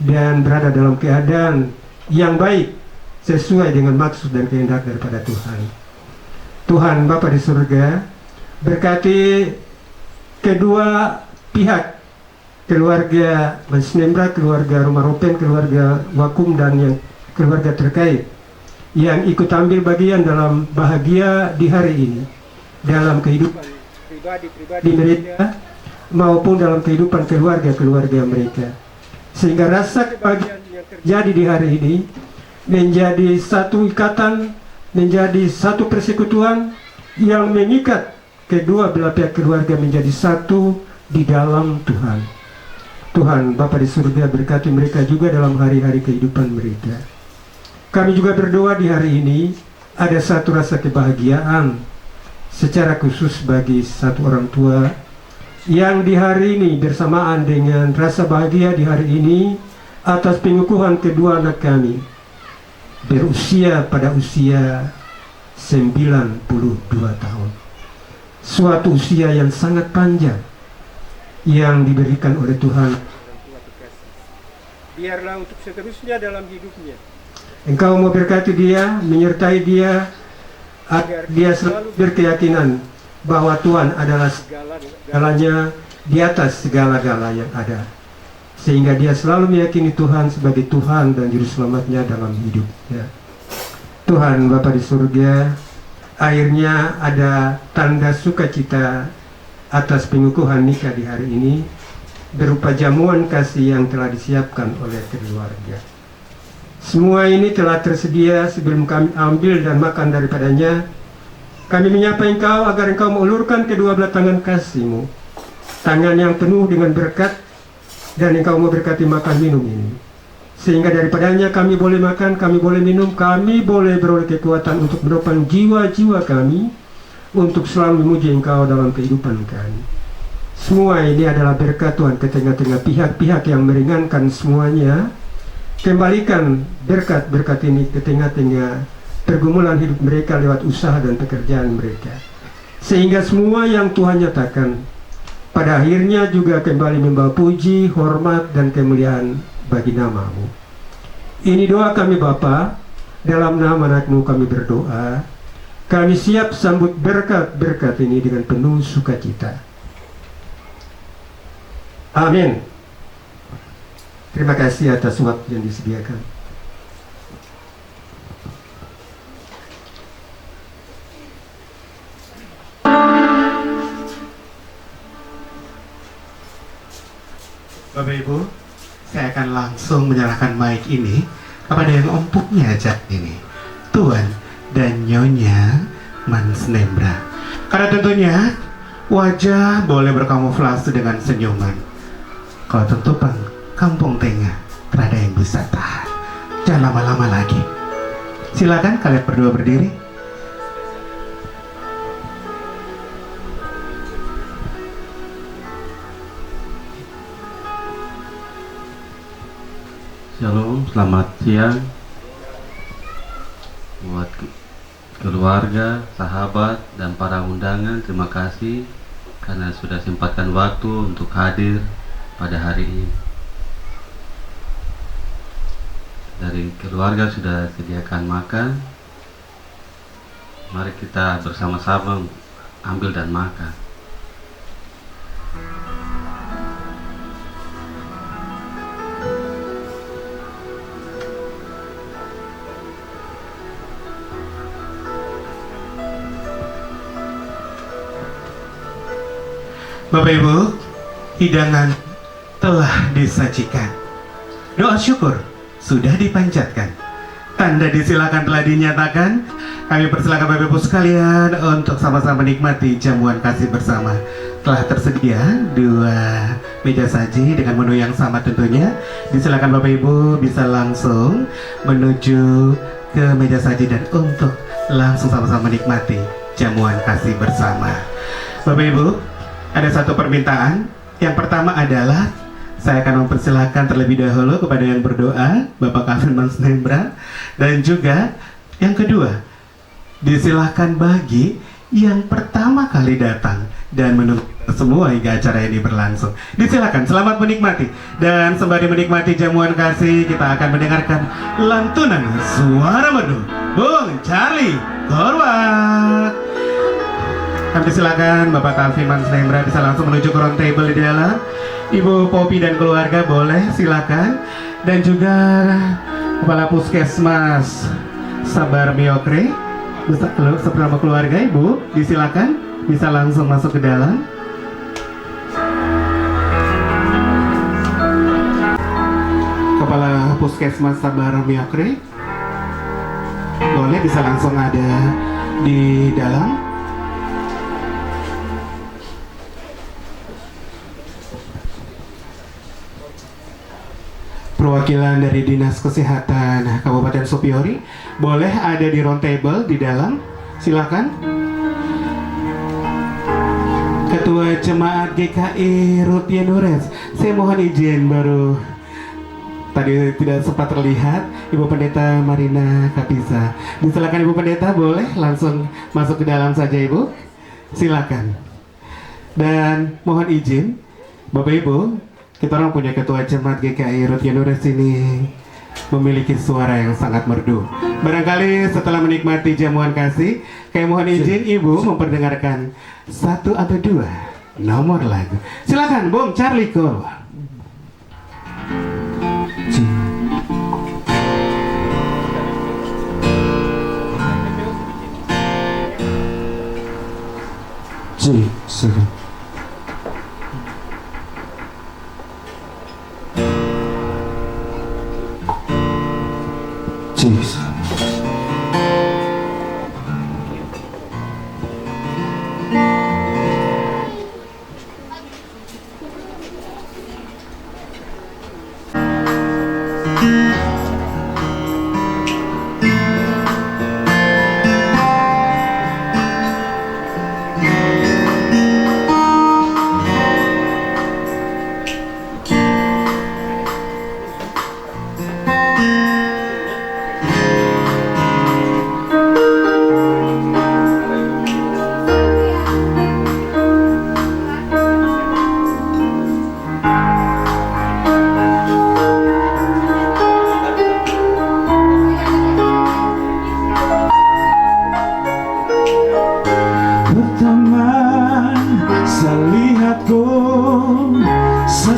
dan berada dalam keadaan yang baik sesuai dengan maksud dan kehendak daripada Tuhan. Tuhan Bapa di surga, berkati kedua pihak, keluarga Mansnembra, keluarga Rumah Ropen, keluarga Wakum, dan yang keluarga terkait yang ikut ambil bagian dalam bahagia di hari ini, dalam kehidupan pribadi mereka maupun dalam kehidupan keluarga mereka, sehingga rasa kebahagiaan yang terjadi di hari ini menjadi satu ikatan, menjadi satu persekutuan yang mengikat kedua belah pihak keluarga menjadi satu di dalam Tuhan. Tuhan Bapa di surga, berkati mereka juga dalam hari-hari kehidupan mereka. kami juga berdoa di hari ini ada satu rasa kebahagiaan secara khusus bagi satu orang tua yang di hari ini bersamaan dengan rasa bahagia di hari ini atas pengukuhan kedua anak kami berusia pada usia 92 tahun. Suatu usia yang sangat panjang yang diberikan oleh Tuhan. Biarlah untuk seterusnya dalam hidupnya Engkau mau berkati dia, menyertai dia, agar dia selalu berkeyakinan bahwa Tuhan adalah segalanya, di atas segala-gala yang ada, sehingga dia selalu meyakini Tuhan sebagai Tuhan dan Juru Selamatnya dalam hidupnya. Tuhan Bapa di surga, akhirnya ada tanda sukacita atas pengukuhan nikah di hari ini berupa jamuan kasih yang telah disiapkan oleh keluarga. Semua ini telah tersedia sebelum kami ambil dan makan daripadanya. Kami menyapa Engkau agar Engkau mengulurkan kedua belah tangan kasih-Mu, tangan yang penuh dengan berkat, dan Engkau mau berkati makan minum ini, sehingga daripadanya kami boleh makan, kami boleh minum, kami boleh beroleh kekuatan untuk menopang jiwa-jiwa kami untuk selalu memuji Engkau dalam kehidupan kami. Semua ini adalah berkat Tuhan ke tengah-tengah pihak-pihak yang meringankan semuanya. Kembalikan berkat-berkat ini ke tengah-tengah pergumulan hidup mereka lewat usaha dan pekerjaan mereka, sehingga semua yang Tuhan nyatakan pada akhirnya juga kembali membawa puji, hormat, dan kemuliaan bagi nama-Mu. Ini doa kami Bapa, dalam nama anak-Mu kami berdoa. Kami siap sambut berkat-berkat ini dengan penuh sukacita. Amin. Terima kasih atas waktu yang disediakan. Bapak Ibu, saya akan langsung menyerahkan mic ini kepada yang empuknya ajak ini, Tuan dan Nyonya Mansnembra. Karena tentunya wajah boleh berkamuflase dengan senyuman. Kalau tentu kampung tengah, tak ada yang bisa tahan. Jangan lama-lama lagi. Silakan kalian berdua berdiri. Shalom, selamat siang buat keluarga, sahabat, dan para undangan. Terima kasih karena sudah sempatkan waktu untuk hadir pada hari ini. Dari keluarga sudah sediakan makan. Mari kita bersama-sama ambil dan makan. Bapak Ibu, hidangan telah disajikan. Doa syukur sudah dipanjatkan. Tanda disilakan telah dinyatakan. Kami persilakan Bapak Ibu sekalian untuk sama-sama menikmati jamuan kasih bersama. Telah tersedia 2 meja saji dengan menu yang sama tentunya. Disilakan Bapak Ibu bisa langsung menuju ke meja saji dan untuk langsung sama-sama menikmati jamuan kasih bersama. Bapak Ibu, ada satu permintaan. Yang pertama adalah saya akan mempersilahkan terlebih dahulu kepada yang berdoa, Bapak Kavin Mansnembra, dan juga yang kedua, disilahkan bagi yang pertama kali datang dan menunggu semua hingga acara ini berlangsung. Disilakan, selamat menikmati. Dan sembari menikmati jamuan kasih, kita akan mendengarkan lantunan suara merdu Bung Charlie Korwat. Kami silakan Bapak Kavin Mansnembra bisa langsung menuju ke round table di dalam. Ibu Popi dan keluarga boleh silakan, dan juga Kepala Puskesmas Sabar Miokre bersama keluarga. Ibu disilakan bisa langsung masuk ke dalam. Kepala Puskesmas Sabar Miokre boleh bisa langsung ada di dalam. Perwakilan perwakilan dari Dinas Kesehatan Kabupaten Supiori boleh ada di round table di dalam, silakan. Ketua Jemaat GKI Rutia Nures, saya mohon izin, baru tadi tidak sempat terlihat, Ibu Pendeta Marina Kapisa. Silakan Ibu Pendeta, boleh langsung masuk ke dalam saja Ibu, silakan. Dan mohon izin, Bapak Ibu, kita orang punya Ketua Jemaat GKI Rutia Nures ini memiliki suara yang sangat merdu. Barangkali setelah menikmati jamuan kasih, kayak mohon izin Ibu memperdengarkan 1 atau 2 nomor lagu. Silakan Bung Charlie Cole.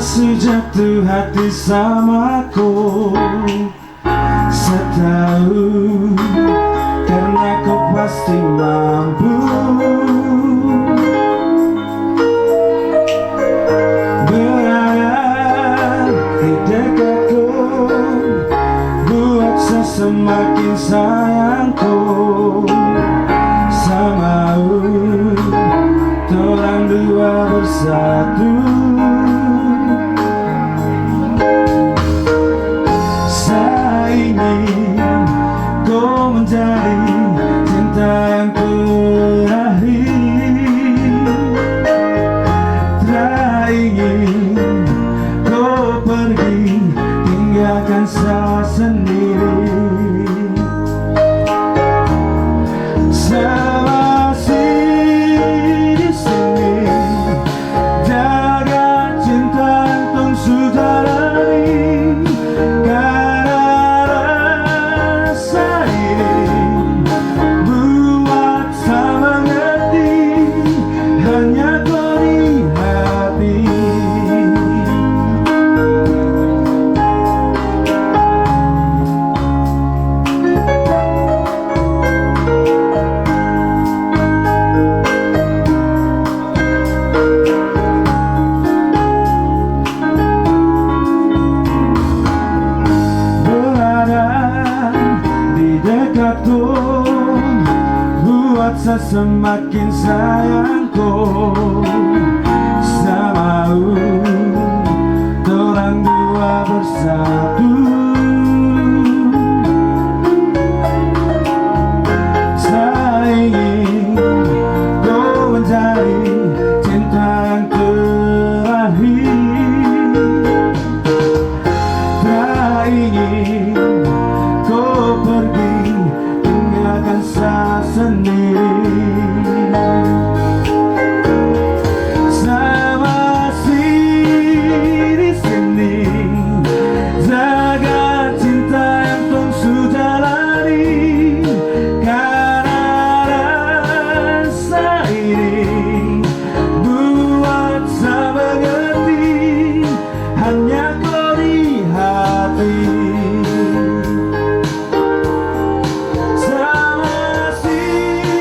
Sejatuh hati samaku, setahu karena kau pasti mampu berada di dekatku, buat saya semakin sayangku. Samau torang dua bersatu, kau menjadi cinta yang terakhir. Tak ingin kau pergi, tinggalkan saya sendiri. Saya masih di sini, jaga cinta yang sudah lalui. Buat saya semakin sayangku. Samau torang dua bersatu, saya ingin kau menjadi cinta yang terakhir. Tak ingin kau pergi, tinggalkan saya sendiri. Saya masih di sini, jaga cinta yang pun sudah lari. Karena rasa ini buat saya mengerti, hanya kau di hati. Saya masih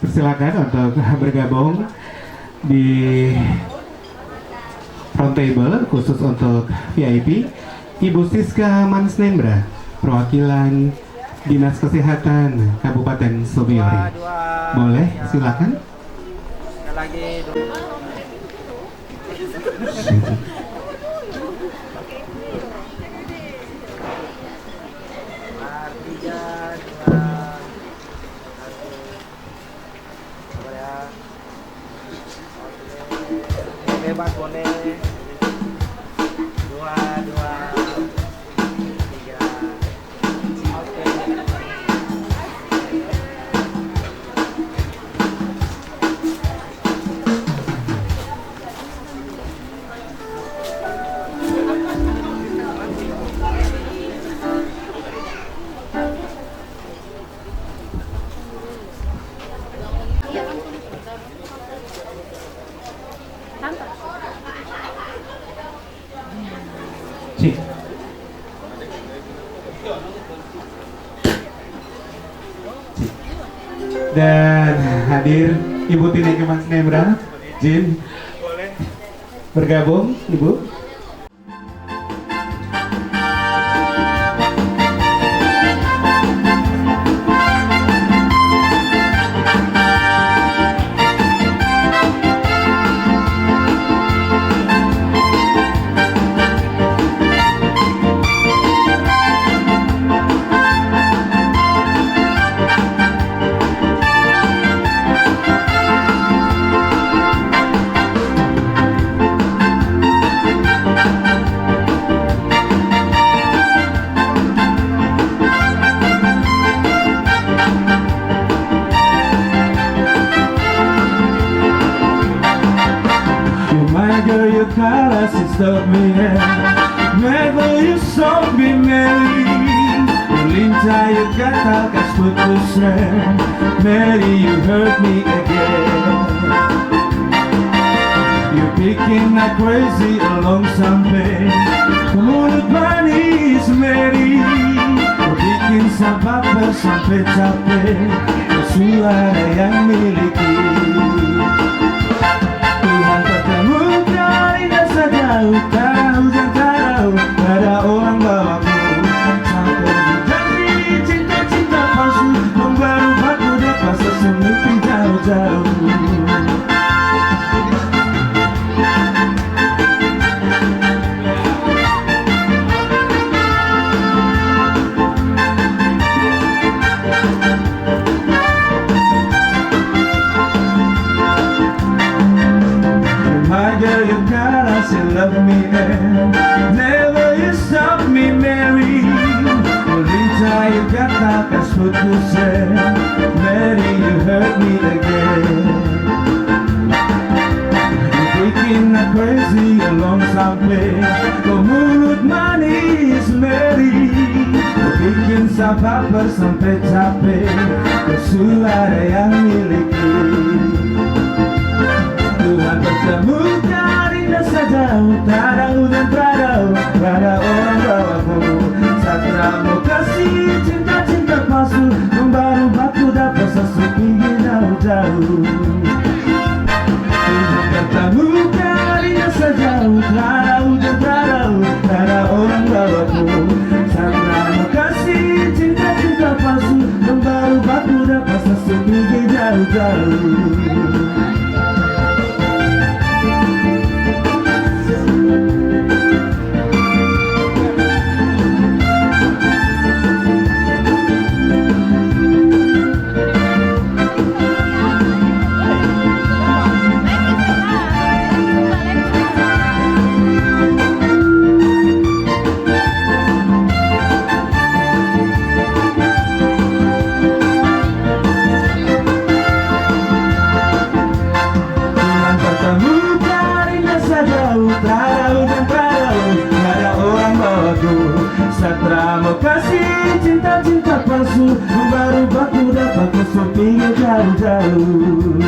persilakan untuk bergabung di front table khusus untuk VIP Ibu Siska Mansnembra, perwakilan Dinas Kesehatan Kabupaten Subiori. Boleh, silakan. Bebas boleh. 2, 3. Oke. Cik. Dan hadir Ibu Tineke Mansnembra, Jin. Bergabung, Ibu. Girl, your colors is stop me Never you saw me Mary You linta you kata kas putus Mary you hurt me again You picking like crazy along sampai Mulut manis Mary Kau bikin sabar sampai capek Suara yang miliki Tuhan pertemukan indah sejauh tahu dan tahu ada orang bawaku sampai berjanji cinta-cinta palsu membaru baku dapat sesungguhnya jauh-jauh. Girl, you gotta say love me and never you stop me, Mary. Lolita, you gotta that's what you said. Mary, you hurt me again. You're breaking like crazy along sampai kau mulut manis, Mary. Kau bikin sabar sampai capek kau suara yang miliki. Tuhan pertemukan indah sejauh tahu dan tahu ada orang bawaku Satramu kasih cinta-cinta palsu membaru baku dapat sesuatu jauh-jauh. Tuhan pertemukan indah sejauh tahu dan tahu ada orang bawaku Satramu kasih cinta-cinta palsu membaru baku dapat sesuatu jauh-jauh. Satramu kasih cinta-cinta palsu membaru baku dapat kesepinya jauh-jauh.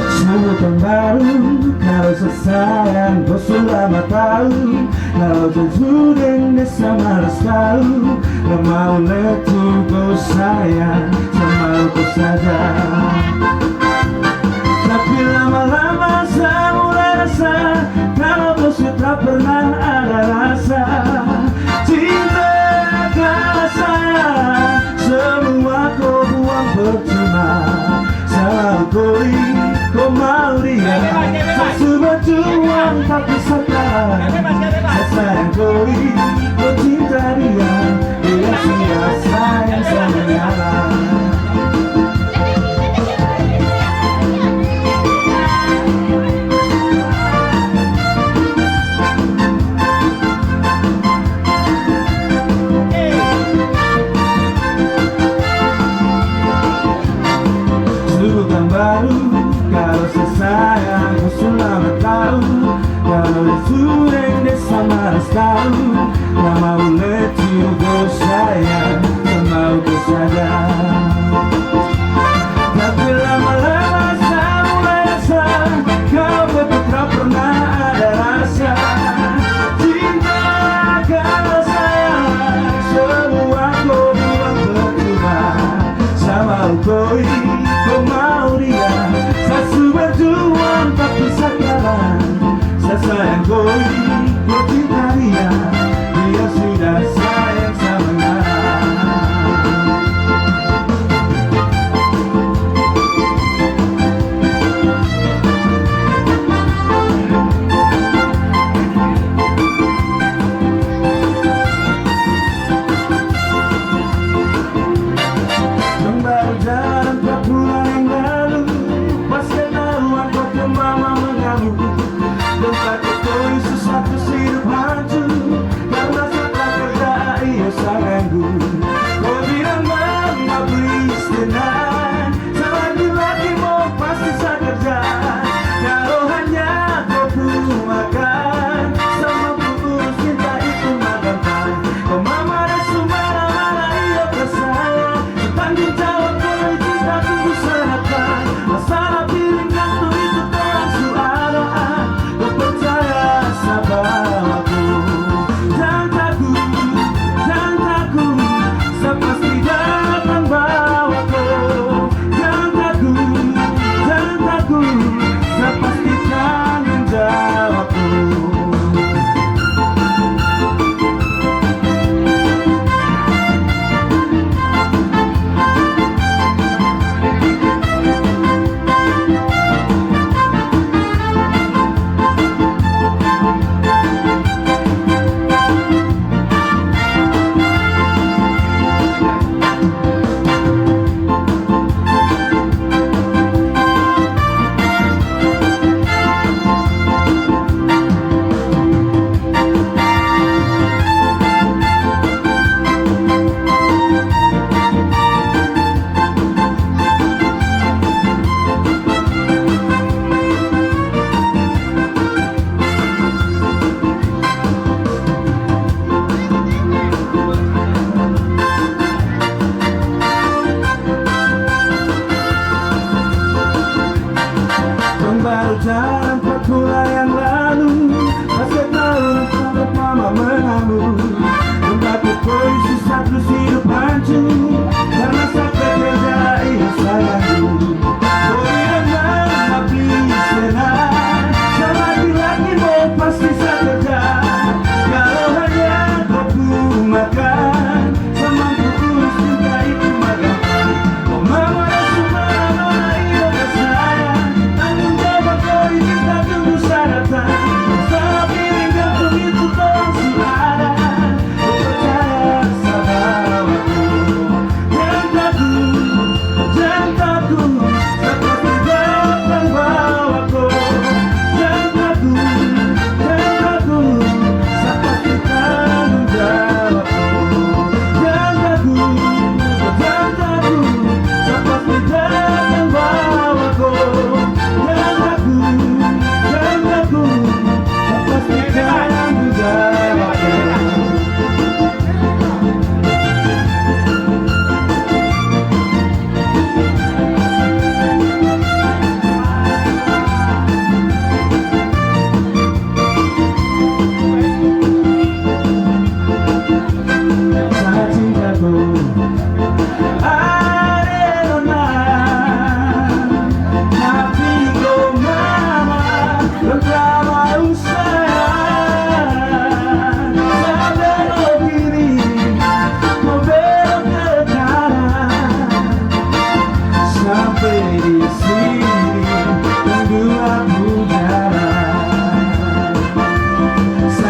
Semua pembaru kalau sesayang bersulamatan tahu kalau jujur dan sama tahu gak mau let you go sayang, sama aku saja. Tapi lama-lama saya mulai rasa kalau kau sudah pernah ada rasa cinta karena saya semua kau buang percuma. Salah kau mau dia saya berjuang tapi sekarang saya sayang kau cinta dia sudah sayang sama. Bukan baru kalau sesayang ku selalu tahu kalau itu yang sama harus tahu gak mau let you go sayang, sama aku saja. Tapi lama-lama saya mulai rasa kau betul pernah ada rasa cinta karena saya semua kau buang percuma. Sama kau mau dia saya sudah berjuang tapi sekarang saya sayang kau cinta dia sudah sayang sama. Baru jalan 4 bulan yang lalu pas ketahuan kau ke mama mengamuk dan tak ketahui sesuatu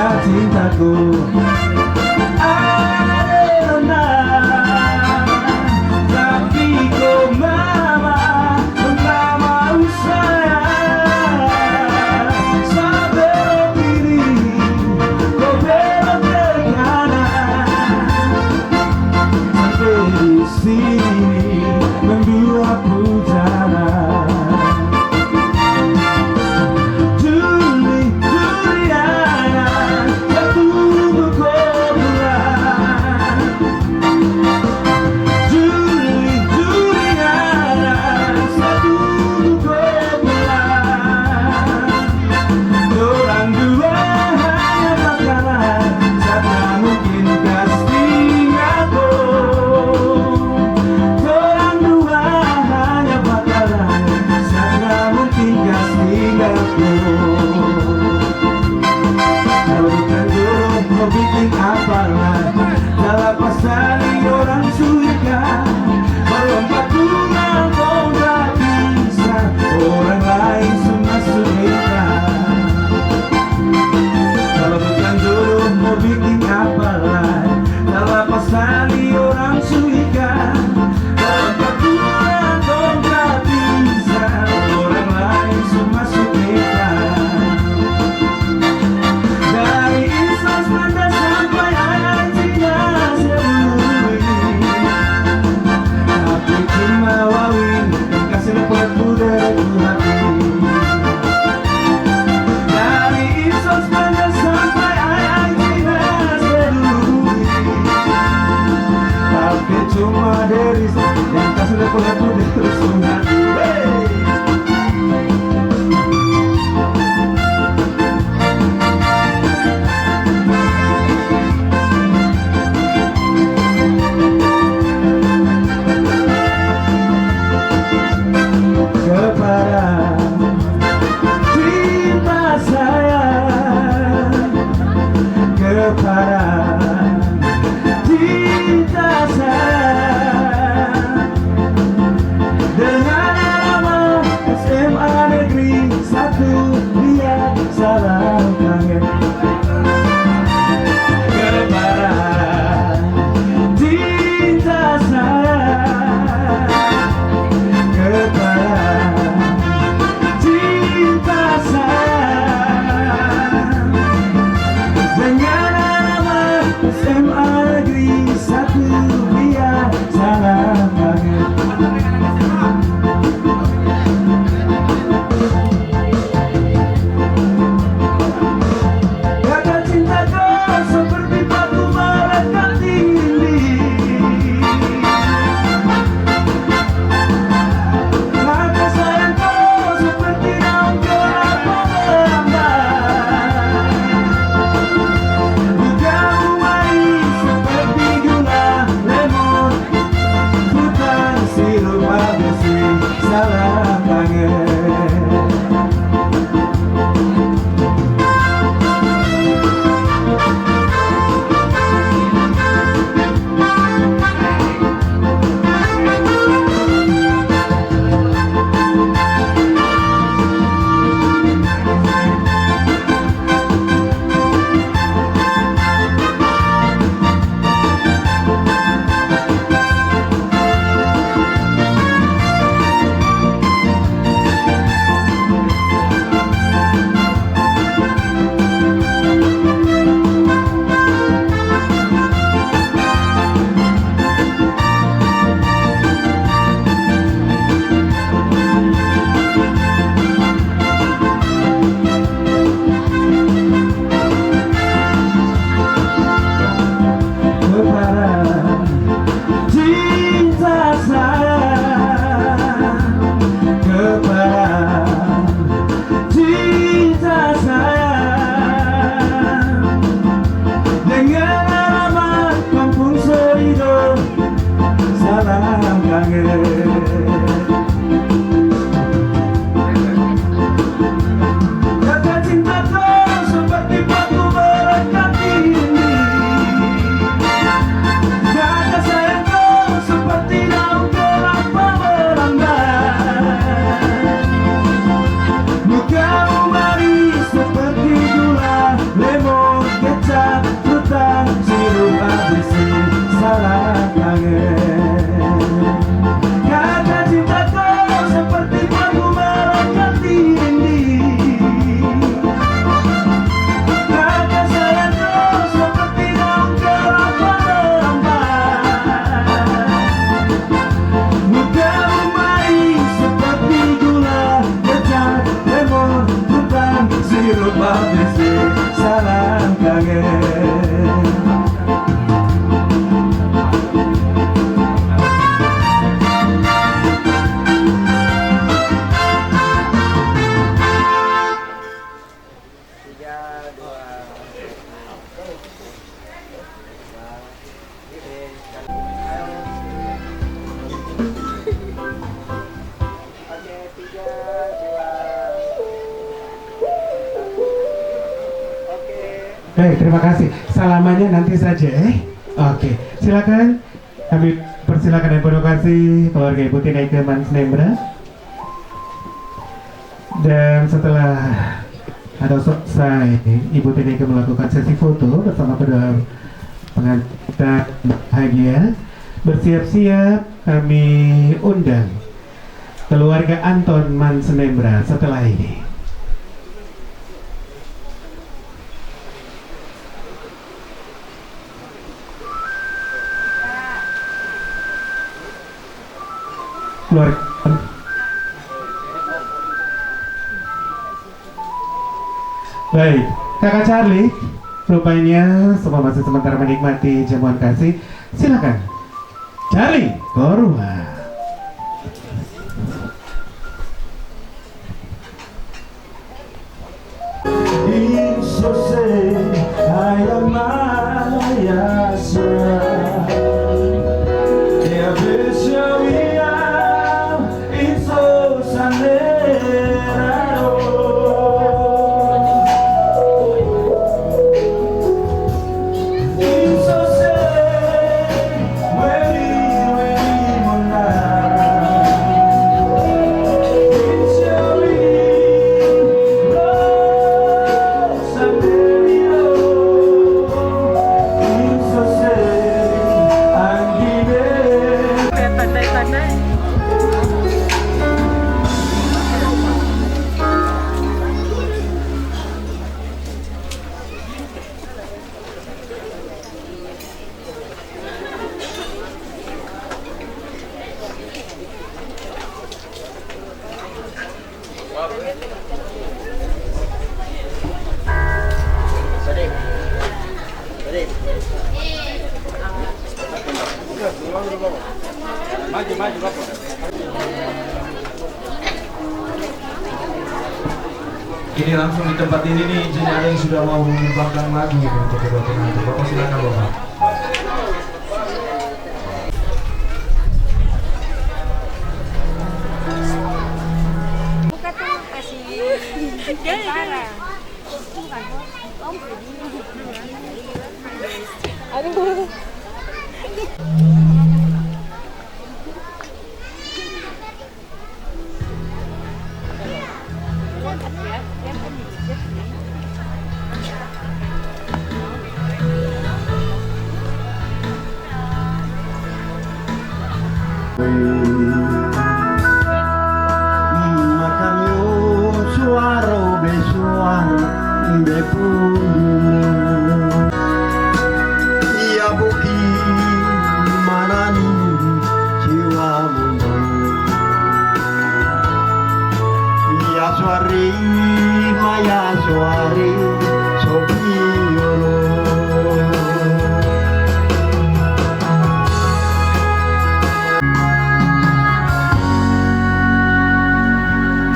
rahasia cintaku. Adena, tapi kau mama tak mau sayang. Sampai kini kau belok ke kanan, sampai di sini berdua jalan. Juliana, satu buku again. Baik, terima kasih. Salamannya nanti saja, Oke, silakan. Kami persilakan dan provokasi keluarga Ibu Tinaike Mansnembra. Dan setelah atau selesai Ibu Tinaike melakukan sesi foto bersama kedua pengantin bahagia, bersiap-siap kami undang keluarga Anton Mansnembra setelah ini. Keluarga. Baik, Kakak Charlie, rupanya semua masih sementara menikmati jamuan kasih. Silakan, Charlie, Korwa. Ini langsung di tempat ini nih, jadi ada yang sudah mau menyumbangkan lagu untuk kedua pengantin. Bapak silakan Bapak. Buka tuh kasih cara. Aduh.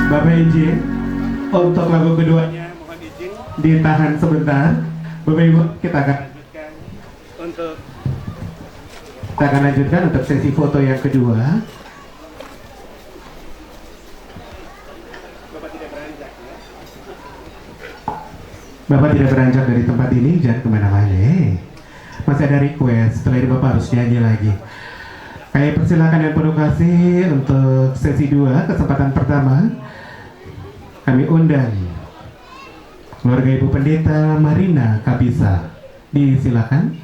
Bapak izin untuk lagu keduanya, mohon izin ditahan sebentar. Bapak Ibu, kita akan lanjutkan untuk sesi foto yang kedua. Bapak tidak beranjak dari tempat ini, jangan kemana-mana. Masih ada request, setelah ini Bapak harus nyanyi lagi. Kami persilakan dan penuh kasih untuk sesi 2, kesempatan pertama. Kami undang keluarga Ibu Pendeta Marina Kabisa. Disilakan.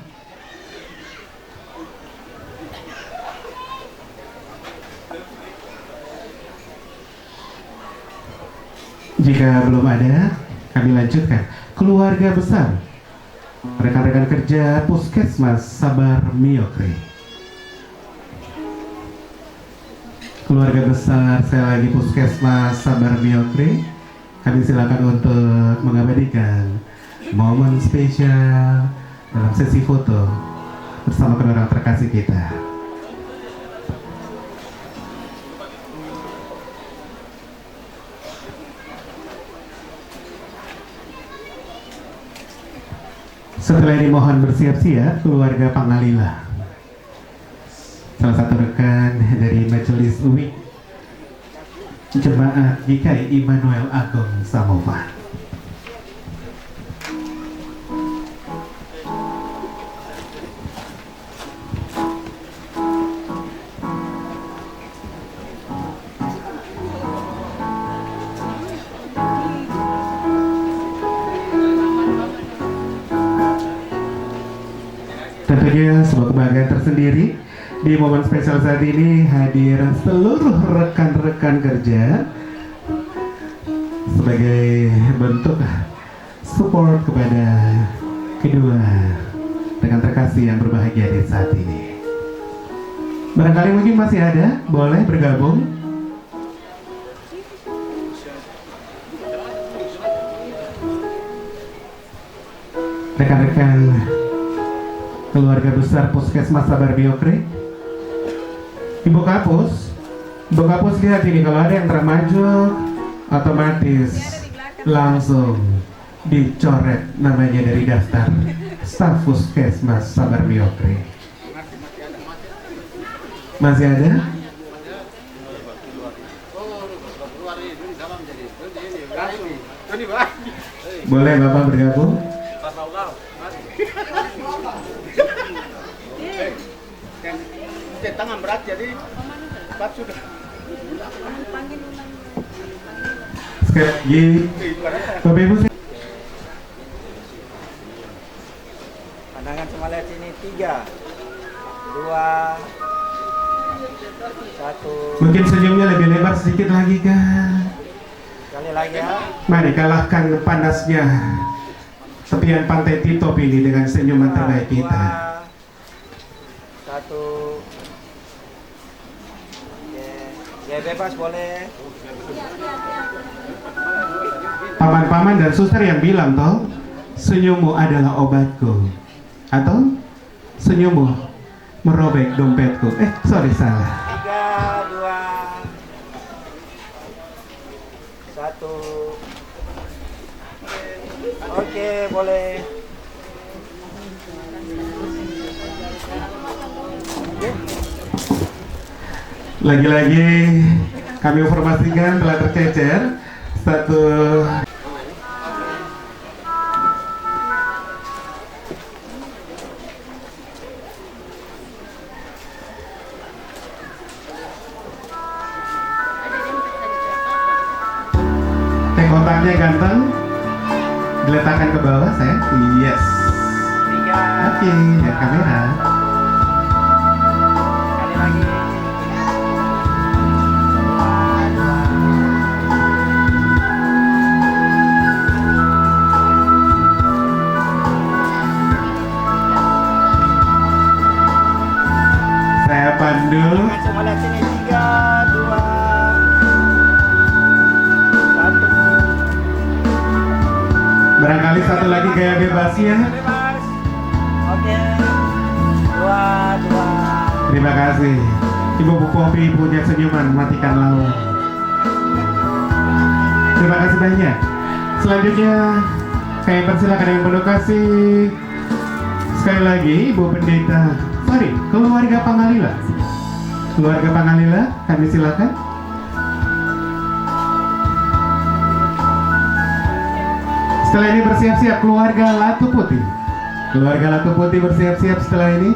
Jika belum ada, kami lanjutkan. Keluarga besar, rekan-rekan kerja Puskesmas Sabar Miokri. Keluarga besar, sekali lagi Puskesmas Sabar Miokri, kami silakan untuk mengabadikan momen spesial dalam sesi foto bersama kedua orang terkasih kita. Setelah ini mohon bersiap-siap keluarga Pangalila, salah satu rekan dari Majelis UWI Jemaat GKI Immanuel Agung Samofa. Tentunya sebuah kebahagiaan tersendiri di momen spesial saat ini hadir seluruh rekan-rekan kerja sebagai bentuk support kepada kedua rekan terkasih yang berbahagia di saat ini. Barangkali mungkin masih ada, boleh bergabung. Rekan-rekan keluarga besar Puskesmas Sabar Miokre, Ibu Kapus lihat ini, kalau ada yang termaju otomatis langsung dicoret namanya dari daftar staf Puskesmas Sabar Miokre. Masih ada? Boleh Bapak bergabung? Tangan berat jadi cepat sudah. Sekali lagi, Bapak Ibu. Pandangan semua lihat sini 3, 2, 1. Mungkin senyumnya lebih lebar sedikit lagi kan? Sekali lagi ya. Mari kalahkan panasnya tepian pantai Titop ini dengan senyuman terbaik kita. 1. Ya bebas boleh. Paman-paman dan suster yang bilang toh, senyummu adalah obatku, atau senyummu merobek dompetku. Sorry salah. 3, 2, 1. Oke, boleh. Lagi-lagi kami informasikan telah tercecer satu teh kotaknya ganteng, diletakkan ke bawah saya. Yes. 3. Oke, lihat kamera. Sekali lagi. Saya pandu. Semua lihat sini 3, 2, 1. Barangkali satu lagi gaya bebasnya. Bebas. Oke. 2, 2. Terima kasih. Ibu Bu Popi punya senyuman matikan laut. Terima kasih banyak. Selanjutnya kami persilakan yang penuh kasih. Sekali lagi Ibu Pendeta, keluarga Pangalila. Keluarga Pangalila, kami silakan. Setelah ini bersiap-siap keluarga Latu Putih. Keluarga Latu Putih bersiap-siap setelah ini.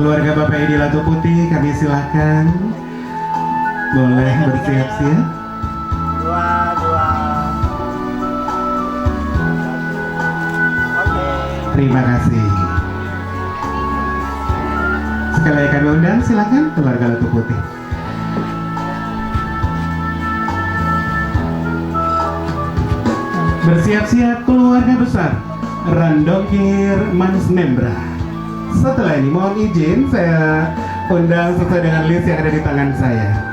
Keluarga Bapak Edi Latu Putih, kami silakan. Boleh bersiap-siap. 2, 2. Oke. Terima kasih. Sekali lagi kami undang, silakan keluarga Latu Putih. Bersiap-siap keluarga besar Randongkir Mansnembra. Setelah ini mohon izin saya undang sesuai dengan list yang ada di tangan saya.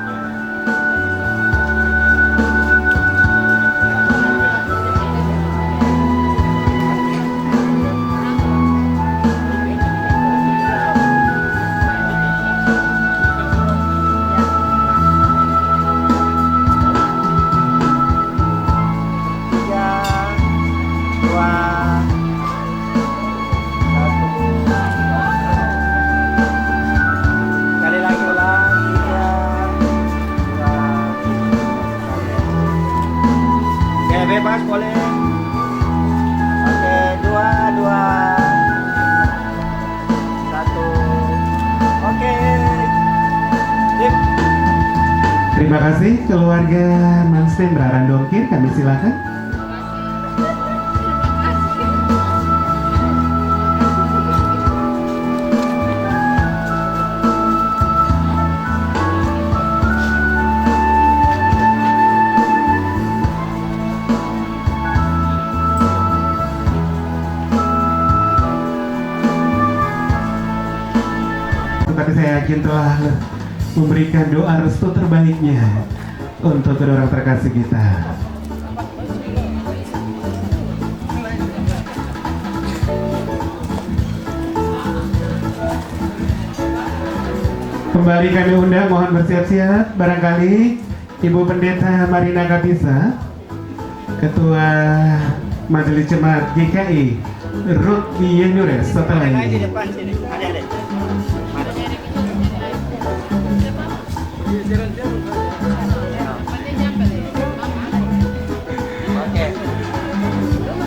Bebas boleh. Oke, 2, 2, 1. Oke. Sip. Terima kasih keluarga Mansnembra Randongkir, kami silakan. Tapi saya yakin telah memberikan doa restu terbaiknya untuk kedua orang terkasih kita. Kembali kami undang, mohon bersiap-siap. Barangkali Ibu Pendeta Marina Kapisa, Ketua Majelis Jemaat GKI Ruth Yenyures setelah Di ini. depan sini. Adik-adik. Oke.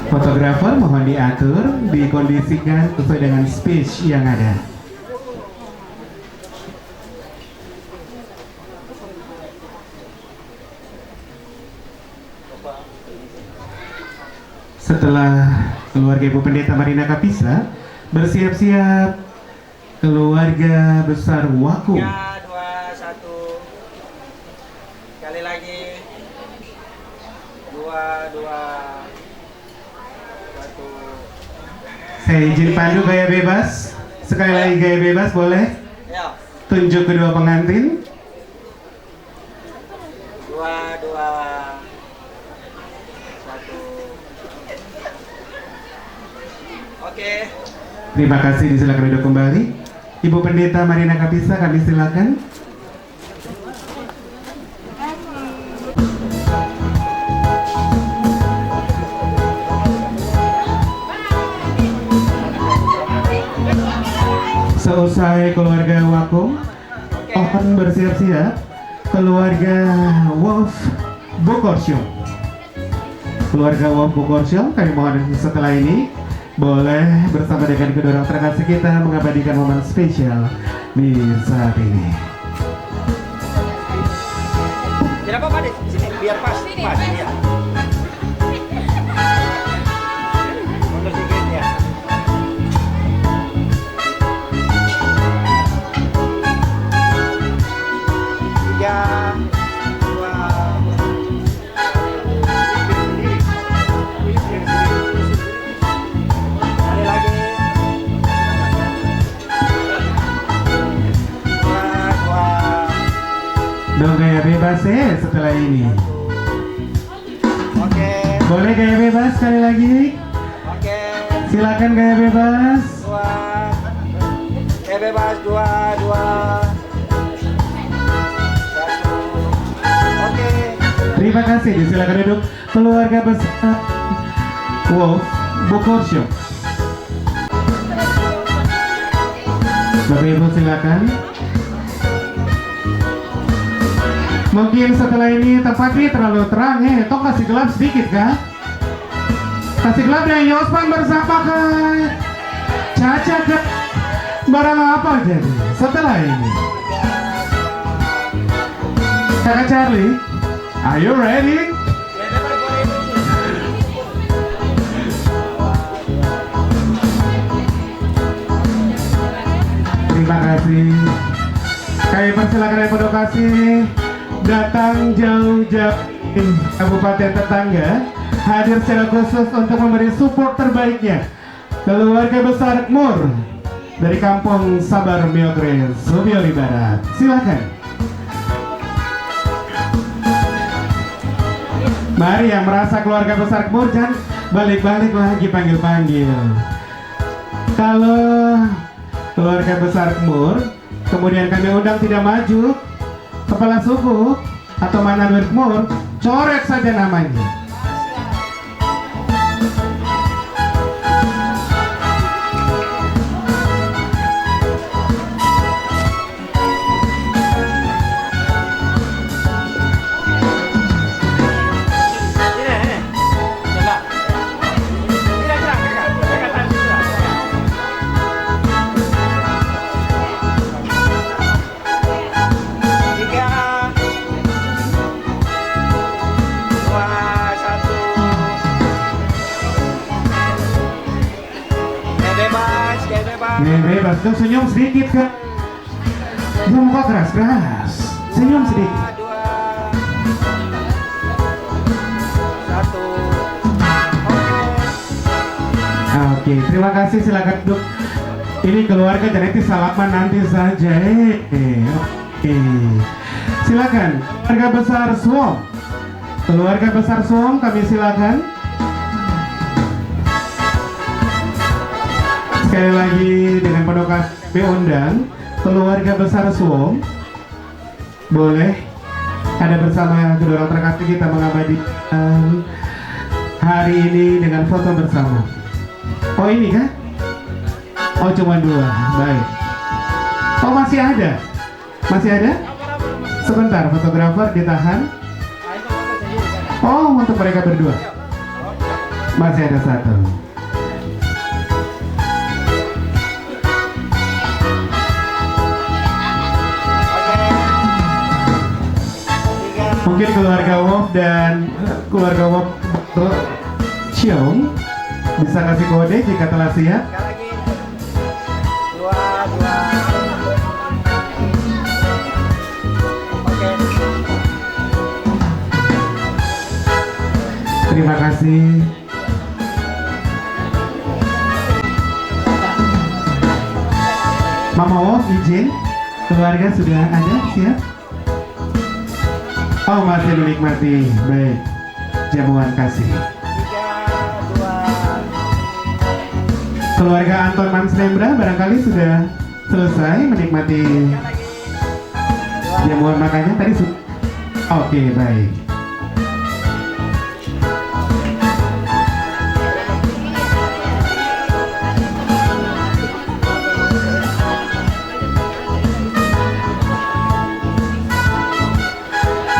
Fotografer mohon diatur, dikondisikan sesuai dengan space yang ada. Setelah keluarga Ibu Pendeta Marina Kapisa, bersiap-siap keluarga besar Waku. 3, 2, 1. Sekali lagi. 2, 2, 1. Saya izin pandu gaya bebas. Sekali lagi gaya bebas boleh. Ya. Tunjuk kedua pengantin. 2, 2, 1. Oke. Terima kasih, disilakan duduk kembali. Ibu Pendeta Marina Kapisa, kami silakan. Seusai keluarga Wakum, mohon bersiap-siap keluarga Wolf Bokorsyo. Keluarga Wolf Bokorsyo, kami mohon setelah ini boleh bersama dengan kedua orang terkasih kita mengabadikan momen spesial di saat ini. Tidak apa-apa deh, sini biar pas, pas ya. Mundur sedikit ya. Tiga, 2. Dong gaya bebas setelah ini. Oke. Boleh gaya bebas sekali lagi. Oke. Silakan gaya bebas. 2. Bebas 2, 2. 1. Oke. Terima kasih, disilakan duduk keluarga besar Wolf Bokorsyo. Bapak Ibu silakan. Mungkin setelah ini tempatnya terlalu terang, toh kasih gelap sedikit kan? Kasih gelap dan Yospan bersama Caca ke barang apa jadi setelah ini? Kakak Charlie, are you ready? Terima kasih. kasih. Kami persilakan yang penuh kasih datang jauh-jauh kabupaten tetangga hadir secara khusus untuk memberi support terbaiknya keluarga besar Mur dari Kampung Sabar Miogre, Subiori Barat. Silakan. Mari yang merasa keluarga besar Mur jangan balik-balik lagi panggil-panggil. Kalau keluarga besar Mur kemudian kami undang tidak maju, kepala suku atau Manawir Mur, coret saja namanya. Bebas, dong senyum sedikit kan. Jangan muka keras-keras. Senyum sedikit. 2, 1. Oke, terima kasih, silakan duduk. Ini keluarga jadi salaman nanti saja. Oke. Silakan, keluarga besar Suom. Keluarga besar Suom kami silakan. Sekali lagi dengan penuh kasih kami undang keluarga besar Suom, boleh ada bersama kedua orang terkasih kita mengabadikan hari ini dengan foto bersama. Oh ini kan? Oh cuma 2, baik. Oh masih ada? Masih ada? Sebentar, fotografer ditahan. Oh untuk mereka berdua masih ada 1. Mungkin keluarga Wop dan keluarga Wop Ciong bisa kasih kode jika telah siap. Sekali lagi. 2, 2. Oke. Terima kasih. Mama Wop izin, keluarga sudah ada siap? Oh masih menikmati, baik. Jamuan kasih. 3, 2. Keluarga Anton Manslembra barangkali sudah selesai menikmati jamuan makannya tadi. Oke, baik.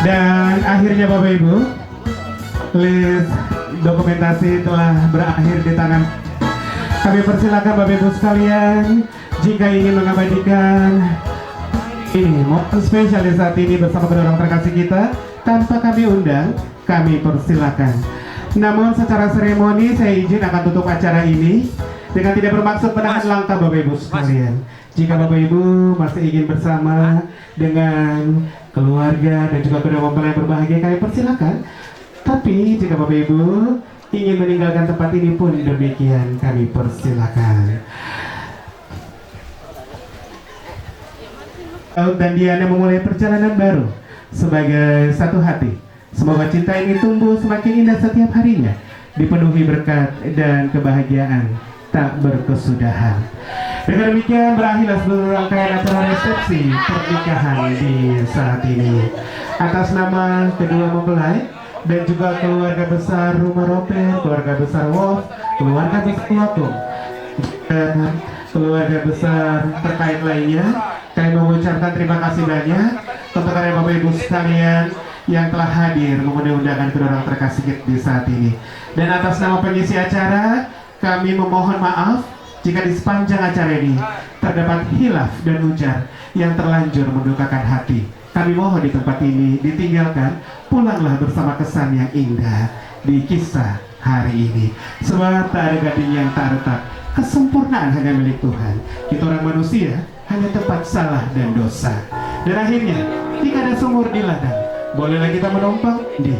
Dan akhirnya Bapak Ibu, list dokumentasi telah berakhir di tangan. Kami persilakan Bapak Ibu sekalian, jika ingin mengabadikan ini momen spesial di saat ini bersama kedua orang terkasih kita, tanpa kami undang, kami persilakan. Namun secara seremoni saya izin akan tutup acara ini dengan tidak bermaksud menahan langkah Bapak Ibu sekalian. Jika Bapak Ibu masih ingin bersama dengan keluarga dan juga kedua mempelai berbahagia, kami persilakan. Tapi jika Bapak Ibu ingin meninggalkan tempat ini pun demikian, kami persilakan. Daud dan Diana memulai perjalanan baru sebagai satu hati. Semoga cinta ini tumbuh semakin indah setiap harinya, dipenuhi berkat dan kebahagiaan tak berkesudahan. Dengan demikian berakhirlah seluruh rangkaian acara resepsi pernikahan di saat ini. Atas nama kedua mempelai dan juga keluarga besar Rumah Roper, keluarga besar Wolf, keluarga besar Wakum, dan keluarga besar terkait lainnya, kami mengucapkan terima kasih banyak untuk kalian Bapak Ibu sekalian yang telah hadir memenuhi undangan kedua orang terkasih kita di saat ini. Dan atas nama pengisi acara, kami memohon maaf jika di sepanjang acara ini terdapat hilaf dan ujar yang terlanjur mendukakan hati. Kami mohon di tempat ini ditinggalkan, pulanglah bersama kesan yang indah di kisah hari ini. Sebab tak ada gading yang tak retak Kesempurnaan hanya milik Tuhan. Kita orang manusia hanya tempat salah dan dosa. Dan akhirnya, jika ada sumur di ladang, bolehlah kita menumpang di.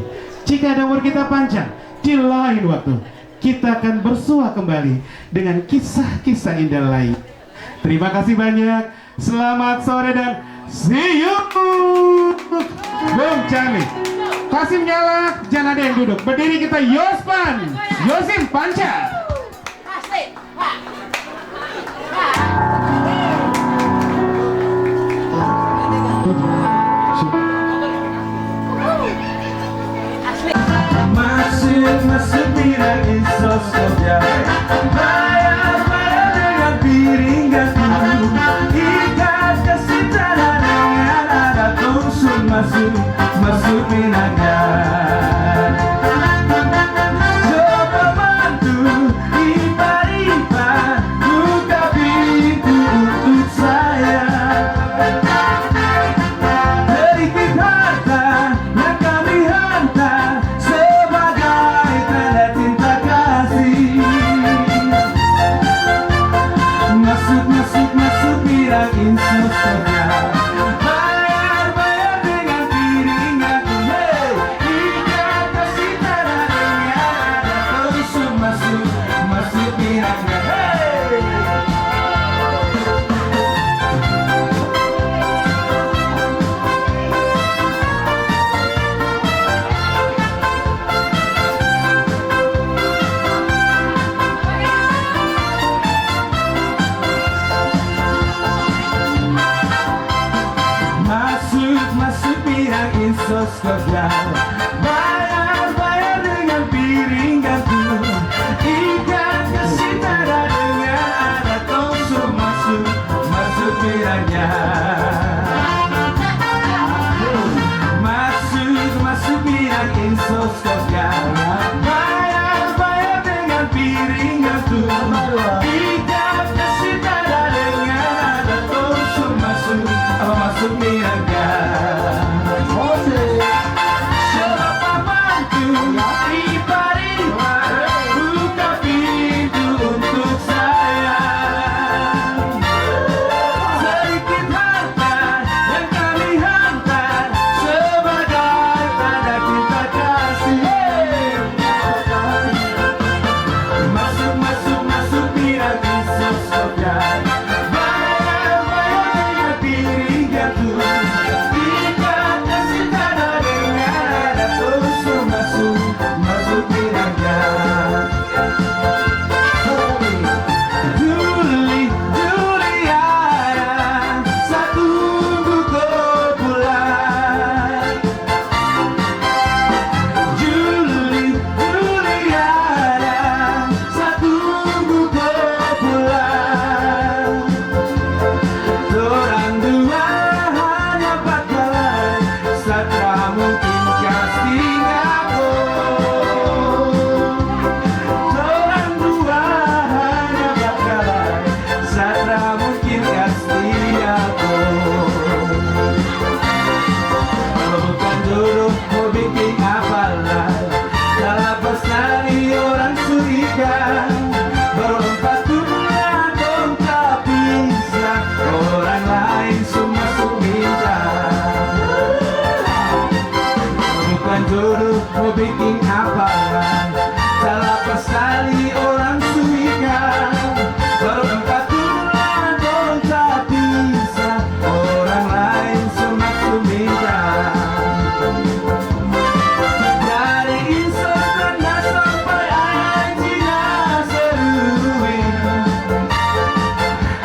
Jika ada umur kita panjang, di lain waktu kita akan bersua kembali dengan kisah-kisah indah lain. Terima kasih banyak. Selamat sore dan see you. Bung Cami, Kasim nyala, jangan ada yang duduk. Berdiri kita Yospan, Yosim Panca. Masuk pirang insos kerja, bayar dengan piring gantung, ikat kesitaran dengan ada tungsun masuk pinangnya. Coba bantu ipar-ipar buka pintu untuk saya. Sedikit harta yang kami hantar sebagai tanda cinta kasih. Masuk pirang insos kerja, bayar dengan piring gantung, ikat kasih tanah dengan ada tusuk masuk pirangnya. Masuk pirang insos kerja, bayar dengan piring gantung, ikat kasih tanda dengan ada tusuk masuk pirangnya. Masuk pirang insos kerja, bayar dengan piring gantung, ikat kasih tanda dengan ada tusuk masuk pirangnya. Siapa bantu ipar-ipar buka pintu untuk saya. Sedikit harta yang kami hantar sebagai tanda cinta kasih. Masuk pirang insos kerja, bayar dengan piring gantung, ikat kasih tanah dengan ada tusuk masuk pirangnya. Juli ayah, satu buku pulang. Juli ayah, satu buku pulang. Orang dua hanya bakalan, satra mungkin casting aku. Orang dua hanya bakalan, satra mungkin casting aku. Kalau bukan jodoh mau bikin apalah, salah pasali orang curiga. Baru 4 bulan dong tak bisa, orang lain masuk minta. Bukan jodoh mau bikin apalah, salah pasali orang curiga. Baru 4 bulan dong tak bisa, orang lain masuk minta. Dari insos pernah sampai Argentina seruin,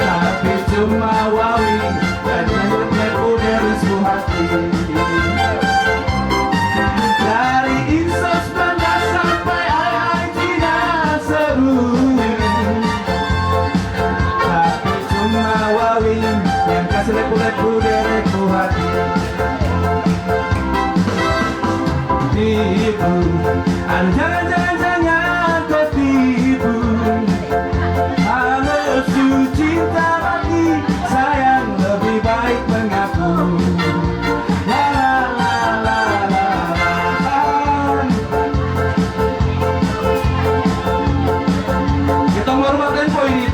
tapi cuma wawi dan nyebutnya udah rusuh hati. Dari insos pernah sampai Argentina seruin, tapi cuma wawi yang kasih lepu-lepu dereku hati. Tipu, jangan kau tipu. Halo cinta mati, sayang lebih baik mengaku. La la la la la la. Kita menghormatkan poin ini.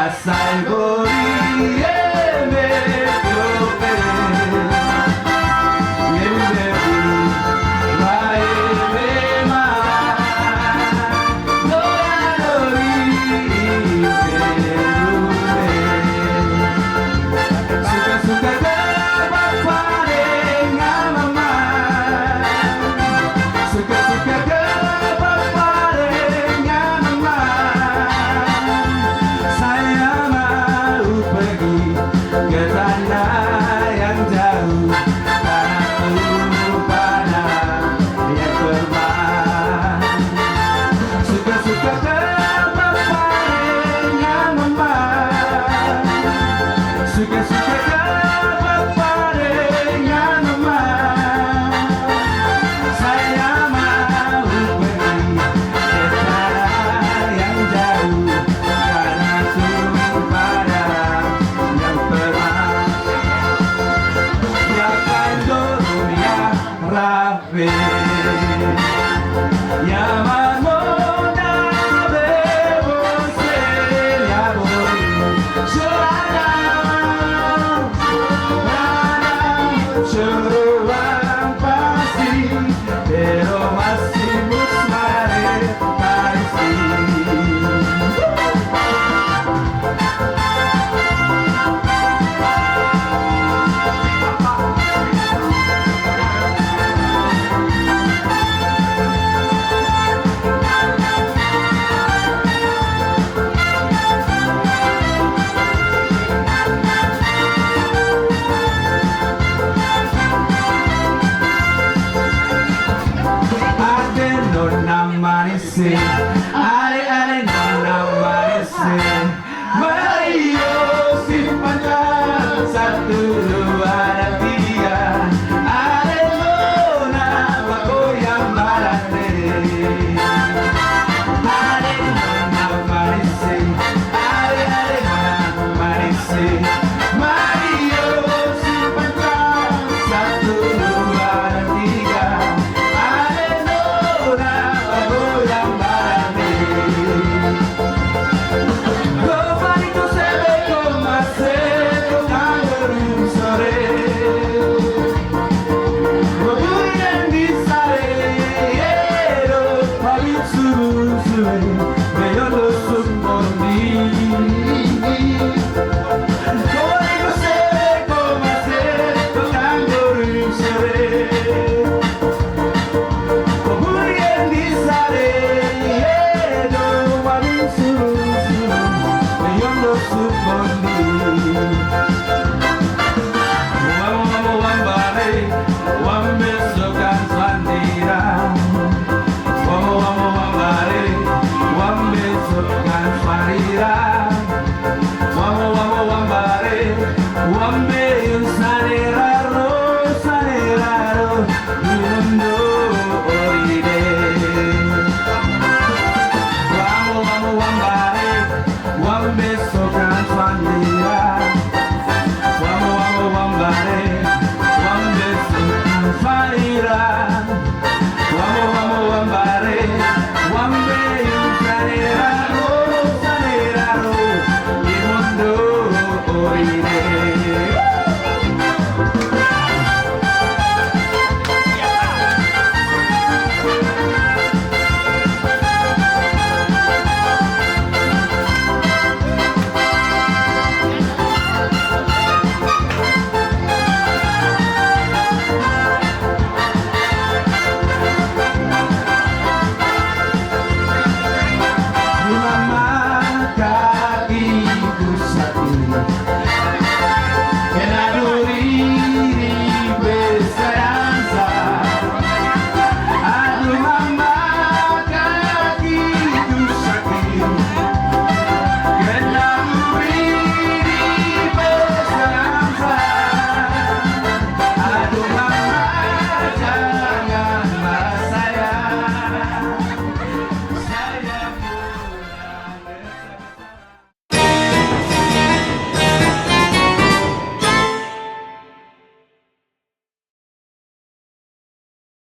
Assai gori e me trope Yende la e me ma Dora dori Suka-suka kebak parengan mama Suka-suka kebak parengan mama Saya mau pergi ke tanah yang jauh Tanah pada yang terbang Suka-suka